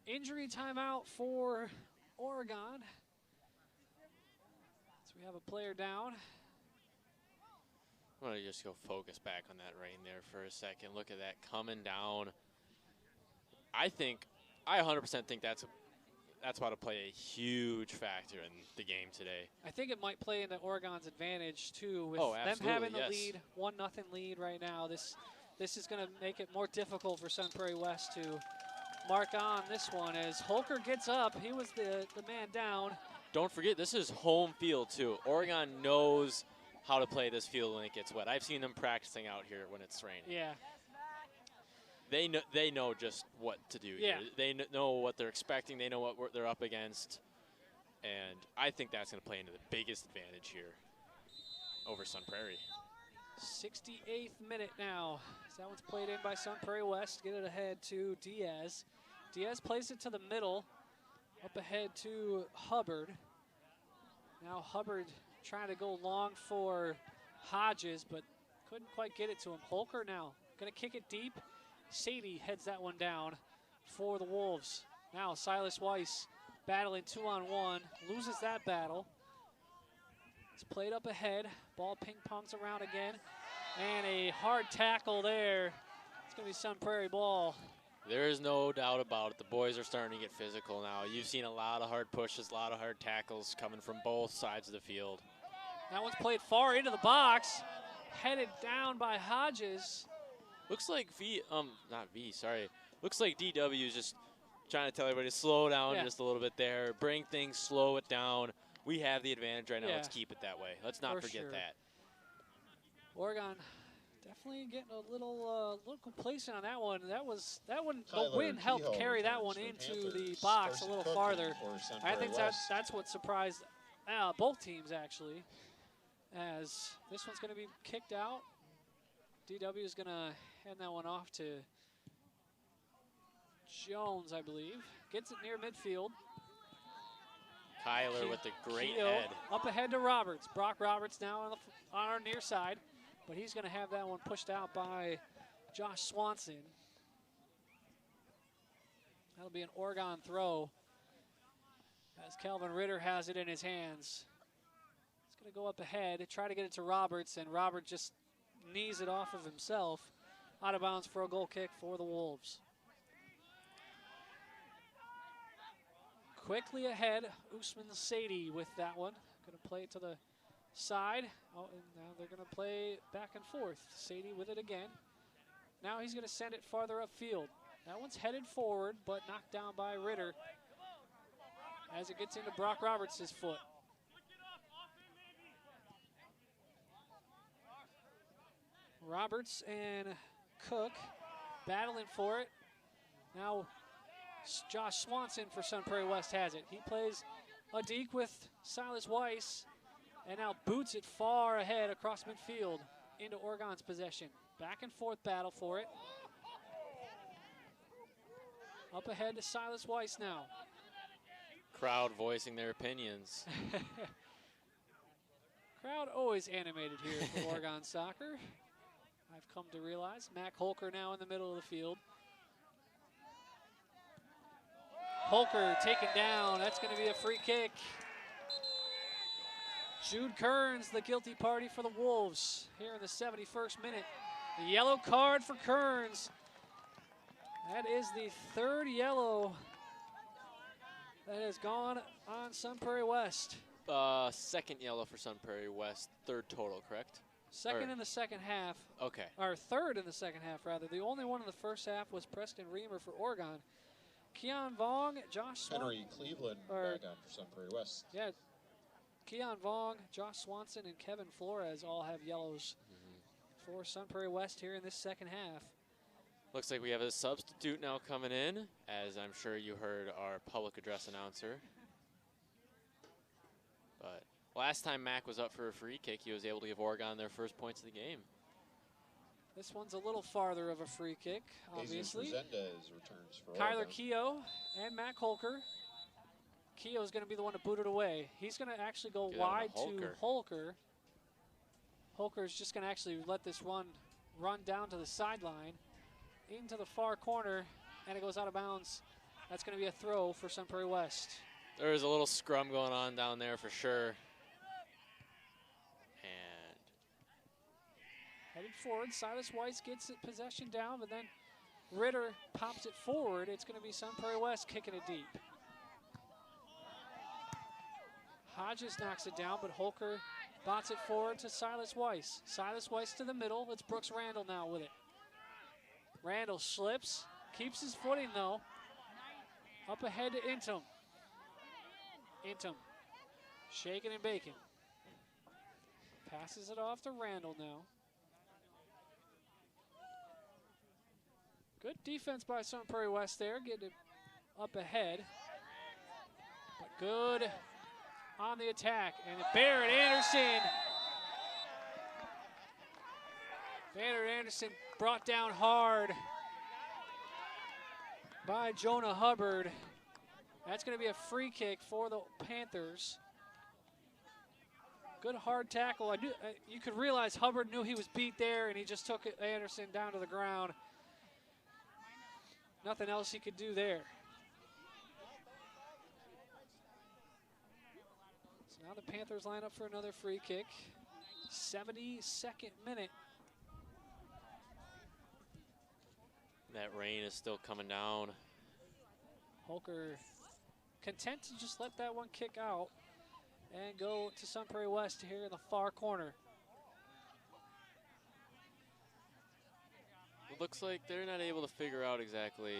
Injury timeout for Oregon. So we have a player down. I'm going to just go focus back on that rain there for a second. Look at that coming down. I 100% think that's about to play a huge factor in the game today. I think it might play into Oregon's advantage too, with them absolutely, having the yes. lead, 1-0 lead right now. This is going to make it more difficult for Sun Prairie West to mark on this one as Holker gets up. He was the man down. Don't forget, this is home field too. Oregon knows how to play this field when it gets wet. I've seen them practicing out here when it's raining. Yeah. They know just what to do. Yeah. Here. They know what they're expecting. They know what they're up against. And I think that's going to play into the biggest advantage here over Sun Prairie. 68th minute now. So that one's played in by Sun Prairie West. Get it ahead to Diaz. Diaz plays it to the middle. Up ahead to Hubbard. Now Hubbard trying to go long for Hodges, but couldn't quite get it to him. Holker now going to kick it deep. Sadie heads that one down for the Wolves. Now Silas Weiss battling 2-on-1, loses that battle. It's played up ahead. Ball ping-pongs around again. And a hard tackle there. It's going to be Sun Prairie ball. There is no doubt about it. The boys are starting to get physical now. You've seen a lot of hard pushes, a lot of hard tackles coming from both sides of the field. That one's played far into the box. Headed down by Hodges. Looks like Looks like DW is just trying to tell everybody to slow down just a little bit there. Bring things, slow it down. We have the advantage right now. Let's keep it that way. Let's not forget that. Oregon definitely getting a little complacent on that one. That one. Tyler The wind helped Kehoe carry that one returns for into the Panthers. box a Darcy little Cook farther. for Sun I Prairie think West. that's what surprised both teams actually, as this one's going to be kicked out. DW is going to hand that one off to Jones, I believe. Gets it near midfield. Kyler with the great Kehoe head. up ahead to Roberts. Brock Roberts now on our near side, but he's going to have that one pushed out by Josh Swanson. That'll be an Oregon throw as Calvin Ritter has it in his hands. He's going to go up ahead, try to get it to Roberts, and Robert just knees it off of himself. Out of bounds for a goal kick for the Wolves. Quickly ahead, Usman Sadie with that one. Going to play it to the side. Oh, and now they're going to play back and forth. Sadie with it again. Now he's going to send it farther upfield. That one's headed forward, but knocked down by Ritter as it gets into Brock Roberts' foot. Roberts and Cook battling for it. Now Josh Swanson for Sun Prairie West has it. He plays a deke with Silas Weiss and now boots it far ahead across midfield into Oregon's possession. Back and forth battle for it. Up ahead to Silas Weiss now. Crowd voicing their opinions. Crowd always animated here for Oregon Soccer. I've come to realize. Mac Holker now in the middle of the field. Holker taken down. That's going to be a free kick. Jude Kearns, the guilty party for the Wolves here in the 71st minute. The yellow card for Kearns. That is the third yellow that has gone on Sun Prairie West. Second yellow for Sun Prairie West. Third total, correct? Second in the second half. Okay. Or third in the second half, rather. The only one in the first half was Preston Reamer for Oregon. Keon Vong, Josh Swanson. Henry Cleveland back on for Sun Prairie West. Yeah. Keon Vong, Josh Swanson, and Kevin Flores all have yellows for Sun Prairie West here in this second half. Looks like we have a substitute now coming in, as I'm sure you heard our public address announcer. But last time Mac was up for a free kick, he was able to give Oregon their first points of the game. This one's a little farther of a free kick, obviously. Jesus Resendez returns for Kyler Oregon. Keogh and Matt Holker. Keogh's going to be the one to boot it away. He's going to actually go wide to Holker. Holker's just going to actually let this run down to the sideline, into the far corner, and it goes out of bounds. That's going to be a throw for Sun Prairie West. There is a little scrum going on down there for sure. And headed forward, Silas Weiss gets it possession down, but then Ritter pops it forward. It's going to be Sun Prairie West kicking it deep. Hodges knocks it down, but Holker bots it forward to Silas Weiss. Silas Weiss to the middle. It's Brooks Randall now with it. Randall slips, keeps his footing though. Up ahead to Intum. Intum, shaking and baking. Passes it off to Randall now. Good defense by Sun Prairie West there, getting it up ahead. But good on the attack, and Barrett Anderson. Barrett Anderson brought down hard by Jonah Hubbard. That's going to be a free kick for the Panthers. Good hard tackle. You could realize Hubbard knew he was beat there, and he just took Anderson down to the ground. Nothing else he could do there. So now the Panthers line up for another free kick. 72nd minute. that rain is still coming down. Holker content to just let that one kick out and go to Sun Prairie West here in the far corner. It looks like they're not able to figure out exactly.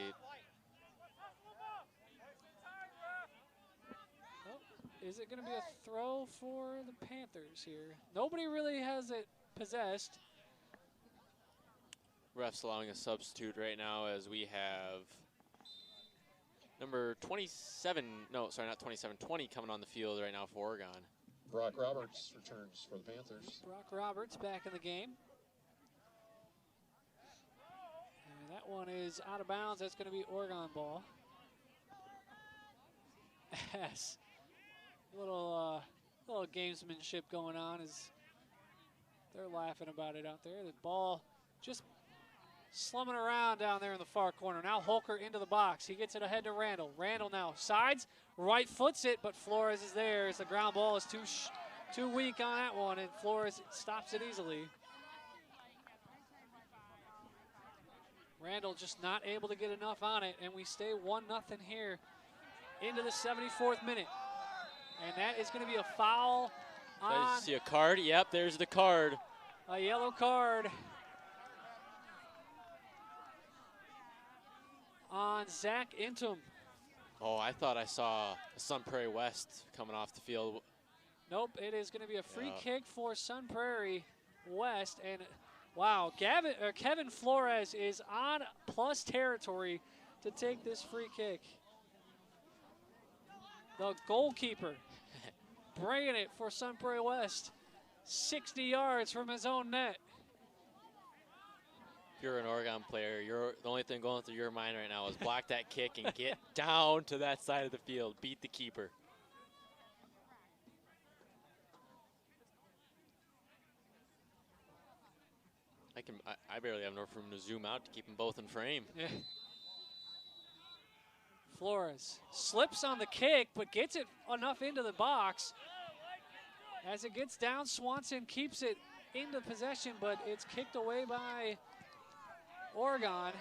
Oh, is it going to be a throw for the Panthers here? Nobody really has it possessed. Ref's allowing a substitute right now as we have number 27, no, sorry, not 27, 20 coming on the field right now for Oregon. Brock Roberts returns for the Panthers. Brock Roberts back in the game. And that one is out of bounds. That's going to be Oregon ball. Yes. Little gamesmanship going on as they're laughing about it out there. The ball just slumming around down there in the far corner. Now Holker into the box. He gets it ahead to Randall. Randall now sides, right foots it, but Flores is there as the ground ball is too weak on that one, and Flores stops it easily. Randall just not able to get enough on it, and we stay 1-0 here into the 74th minute. And that is going to be a foul on. See a card? Yep, there's the card. A yellow card on Zach Intum. Oh, I thought I saw Sun Prairie West coming off the field. Nope, it is going to be a free kick for Sun Prairie West. And wow, Kevin Flores is on plus territory to take this free kick. The goalkeeper bringing it for Sun Prairie West. 60 yards from his own net. If you're an Oregon player, the only thing going through your mind right now is block that kick and get down to that side of the field. Beat the keeper. I barely have enough room to zoom out to keep them both in frame. Yeah. Flores slips on the kick, but gets it enough into the box. As it gets down, Swanson keeps it into possession, but it's kicked away by Oregon.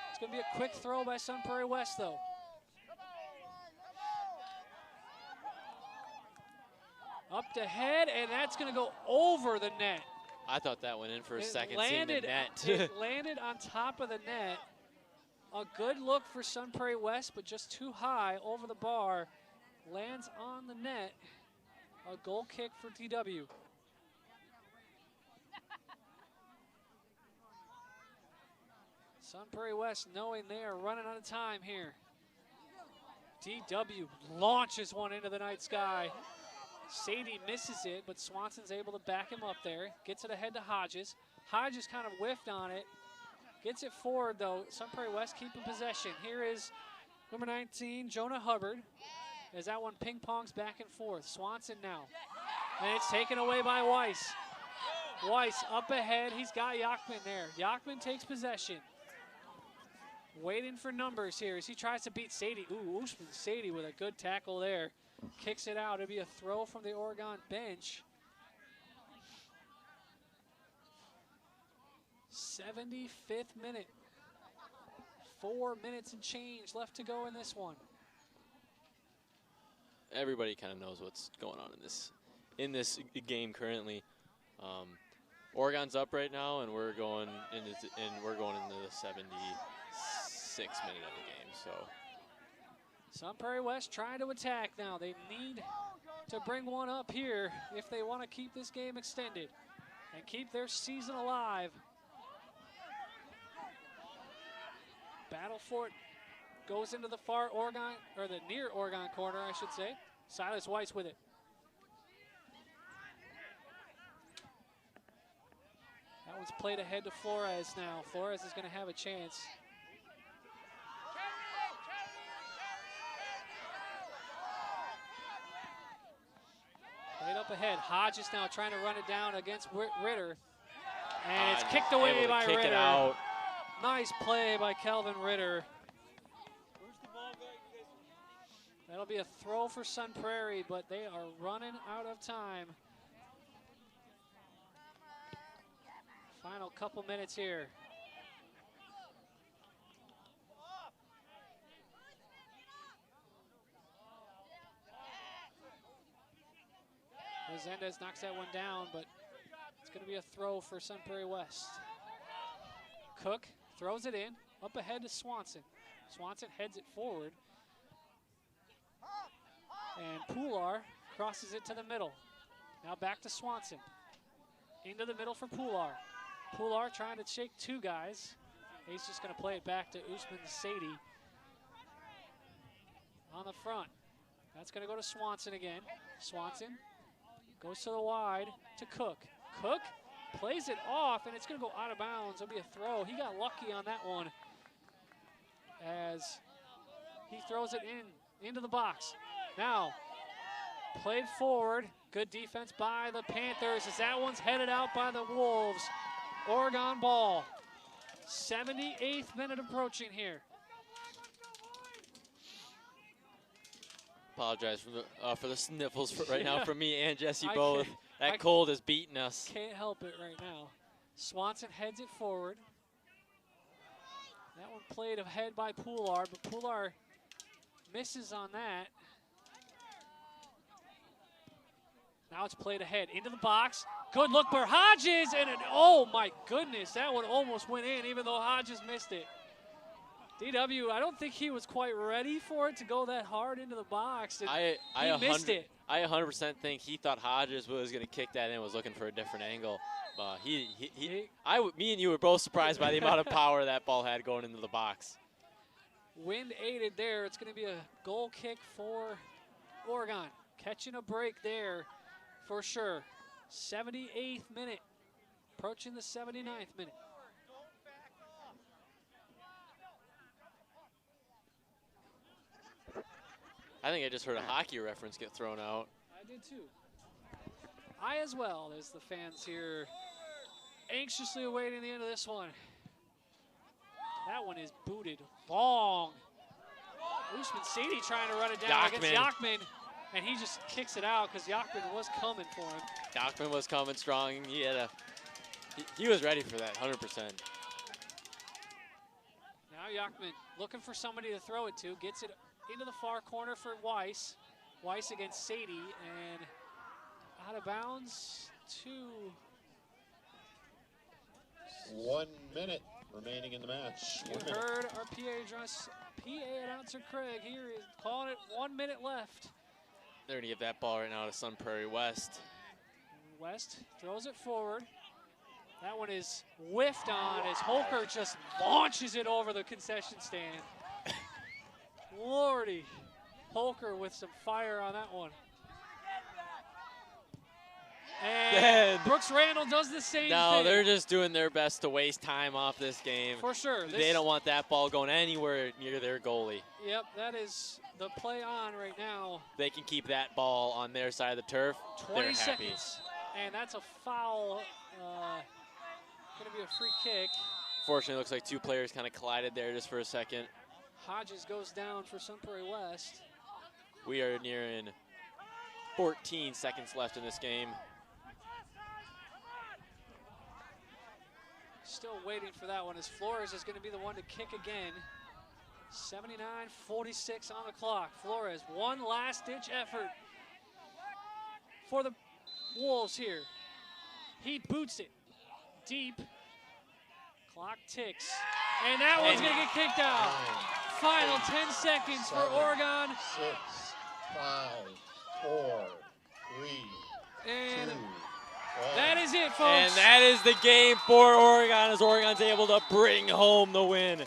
It's going to be a quick throw by Sun Prairie West, though. Up to head, and that's going to go over the net. I thought that went in for a second, seeing the net. It landed on top of the net. A good look for Sun Prairie West, but just too high over the bar. Lands on the net. A goal kick for TW. Sun Prairie West knowing they are running out of time here. DW launches one into the night sky. Sadie misses it, but Swanson's able to back him up there. Gets it ahead to Hodges. Hodges kind of whiffed on it. Gets it forward, though. Sun Prairie West keeping possession. Here is number 19, Jonah Hubbard, as that one ping-pongs back and forth. Swanson now. And it's taken away by Weiss. Weiss up ahead. He's got Yachman there. Yachman takes possession. Waiting for numbers here as he tries to beat Sadie. Ooh, Usman Sadie with a good tackle there. Kicks it out. It'll be a throw from the Oregon bench. 75th minute. 4 minutes and change left to go in this one. Everybody kind of knows what's going on in this game currently. Oregon's up right now, and we're going into the 76th minute of the game. So Sun Prairie West trying to attack now. They need to bring one up here if they want to keep this game extended and keep their season alive. Battle for it goes into the far Oregon, or the near Oregon corner, I should say. Silas Weiss with it. That one's played ahead to Flores now. Flores is going to have a chance. Played up ahead. Hodges now trying to run it down against Ritter. And it's kicked away by kick Ritter. It out. Nice play by Calvin Ritter. That'll be a throw for Sun Prairie, but they are running out of time. Final couple minutes here. Resendez knocks that one down, but it's going to be a throw for Sun Prairie West. Cook throws it in, up ahead to Swanson. Swanson heads it forward. And Poular crosses it to the middle. Now back to Swanson. Into the middle for Poular. Poular trying to shake two guys. He's just going to play it back to Usman Sadie on the front. That's going to go to Swanson again. Swanson goes to the wide to Cook. Cook plays it off, and it's going to go out of bounds. It'll be a throw. He got lucky on that one as he throws it into the box. Now, played forward. Good defense by the Panthers as that one's headed out by the Wolves. Oregon ball. 78th minute approaching here. Apologize for the sniffles right now from me and Jesse both. That cold is beating us. Can't help it right now. Swanson heads it forward. That one played ahead by Poular, but Poular misses on that. Now it's played ahead into the box. Good look for Hodges, and oh my goodness, that one almost went in, even though Hodges missed it. DW, I don't think he was quite ready for it to go that hard into the box. He missed it. I 100% think he thought Hodges was going to kick that in, was looking for a different angle. Me and you were both surprised by the amount of power that ball had going into the box. Wind aided there. It's going to be a goal kick for Oregon. Catching a break there for sure. 78th minute, approaching the 79th minute. I think I just heard a hockey reference get thrown out. I did too. I as well, as the fans here anxiously awaiting the end of this one. That one is booted long. Usman Sadie trying to run it down against Yachman, and he just kicks it out because Yachman was coming for him. Yachman was coming strong. He was ready for that, 100%. Now Yachman looking for somebody to throw it to, gets it into the far corner for Weiss. Weiss against Sadie, and out of bounds to 1 minute remaining in the match. You heard our PA announcer Craig here is calling it 1 minute left. They're going to give that ball right now to Sun Prairie West. West throws it forward. That one is whiffed on as Holker just launches it over the concession stand. Lordy. Holker with some fire on that one. And Brooks Randall does the same thing. No, they're just doing their best to waste time off this game. For sure. They don't want that ball going anywhere near their goalie. Yep, that is the play on right now. They can keep that ball on their side of the turf. 20 seconds. And that's a foul. Going to be a free kick. Fortunately, it looks like two players kind of collided there just for a second. Hodges goes down for Sun Prairie West. We are nearing 14 seconds left in this game. Still waiting for that one as Flores is going to be the one to kick again. 79:46 on the clock. Flores, one last-ditch effort for the Wolves here. He boots it deep. Clock ticks. And that one's going to get kicked out. Final 10 seconds for Oregon. 6, 5, 4, 3, and 2, 1. That is it, folks. And that is the game for Oregon as Oregon's able to bring home the win.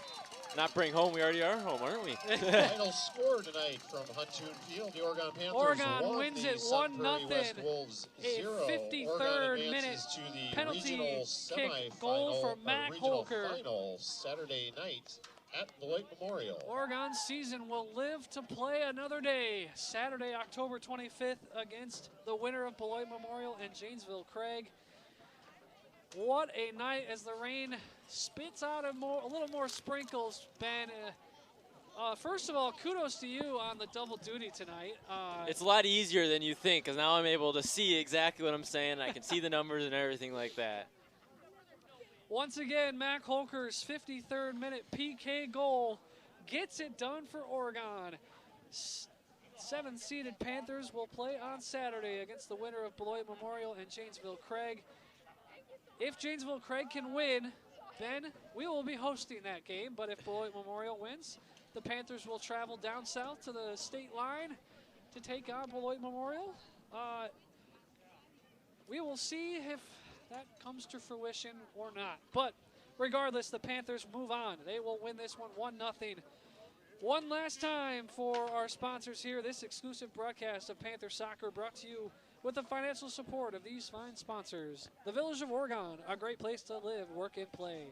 Not bring home, we already are home, aren't we? Final score tonight from Huntoon Field. The Oregon Panthers Oregon wins it 1-0. A 53rd minute to the penalty regional kick goal for Matt Holker. Final Saturday night at Beloit Memorial. Oregon's season will live to play another day. Saturday, October 25th against the winner of Beloit Memorial and Janesville Craig. What a night as the rain spits out a little more sprinkles, Ben. First of all, kudos to you on the double duty tonight. It's a lot easier than you think because now I'm able to see exactly what I'm saying. I can see the numbers and everything like that. Once again, Mac Holker's 53rd minute PK goal gets it done for Oregon. 7th-seeded Panthers will play on Saturday against the winner of Beloit Memorial and Janesville Craig. If Janesville Craig can win, then we will be hosting that game. But if Beloit Memorial wins, the Panthers will travel down south to the state line to take on Beloit Memorial. We will see if that comes to fruition or not. But regardless, the Panthers move on. They will win this one 1-0. One last time for our sponsors here, this exclusive broadcast of Panther Soccer brought to you with the financial support of these fine sponsors. The Village of Oregon, a great place to live, work, and play.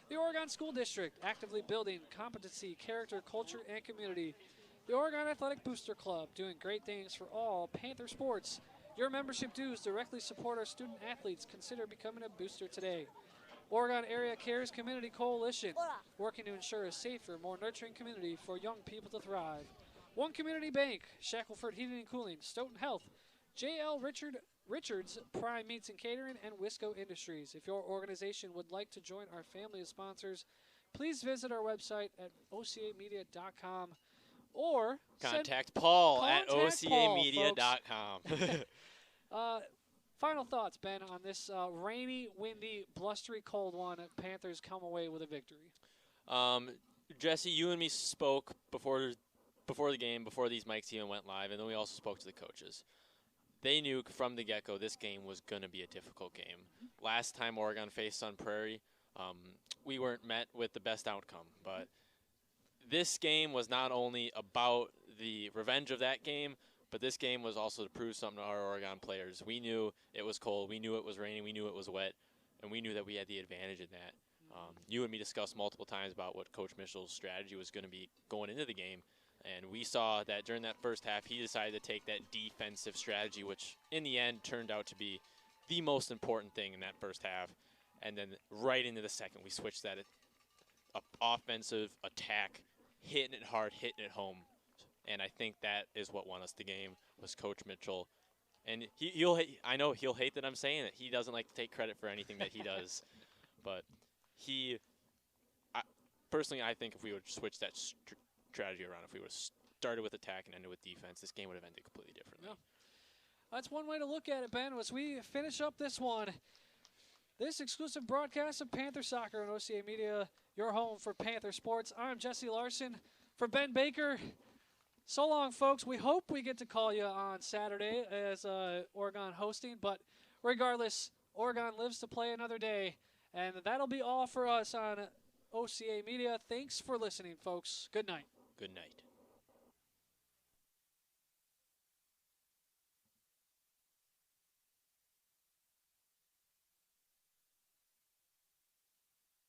The Oregon School District, actively building competency, character, culture, and community. The Oregon Athletic Booster Club, doing great things for all Panther sports. Your membership dues directly support our student athletes. Consider becoming a booster today. Oregon Area Cares Community Coalition, working to ensure a safer, more nurturing community for young people to thrive. One Community Bank, Shackelford Heating and Cooling, Stoughton Health, J.L. Richards Prime Meats and Catering, and Wisco Industries. If your organization would like to join our family of sponsors, please visit our website at ocamedia.com or contact Paul at contact ocamedia.com. Final thoughts, Ben, on this rainy, windy, blustery, cold one. Panthers come away with a victory. Jesse, you and me spoke before the game, before these mics even went live, and then we also spoke to the coaches. They knew from the get-go this game was going to be a difficult game. Last time Oregon faced Sun Prairie, we weren't met with the best outcome. But this game was not only about the revenge of that game, but this game was also to prove something to our Oregon players. We knew it was cold, we knew it was raining, we knew it was wet, and we knew that we had the advantage in that. You and me discussed multiple times about what Coach Mitchell's strategy was going to be going into the game. And we saw that during that first half, he decided to take that defensive strategy, which in the end turned out to be the most important thing in that first half. And then right into the second, we switched that offensive attack, hitting it hard, hitting it home. And I think that is what won us the game, was Coach Mitchell. And I know he'll hate that I'm saying it. He doesn't like to take credit for anything that he does. But personally, I think if we would switch that strategy around, if we would have started with attack and ended with defense, this game would have ended completely differently. Yeah. That's one way to look at it, Ben. As we finish up this one, this exclusive broadcast of Panther Soccer on OCA Media, your home for Panther sports. I'm Jesse Larson for Ben Baker. So long, folks. We hope we get to call you on Saturday as Oregon hosting, but regardless, Oregon lives to play another day. And that'll be all for us on OCA Media. Thanks for listening, folks. Good night. Good night.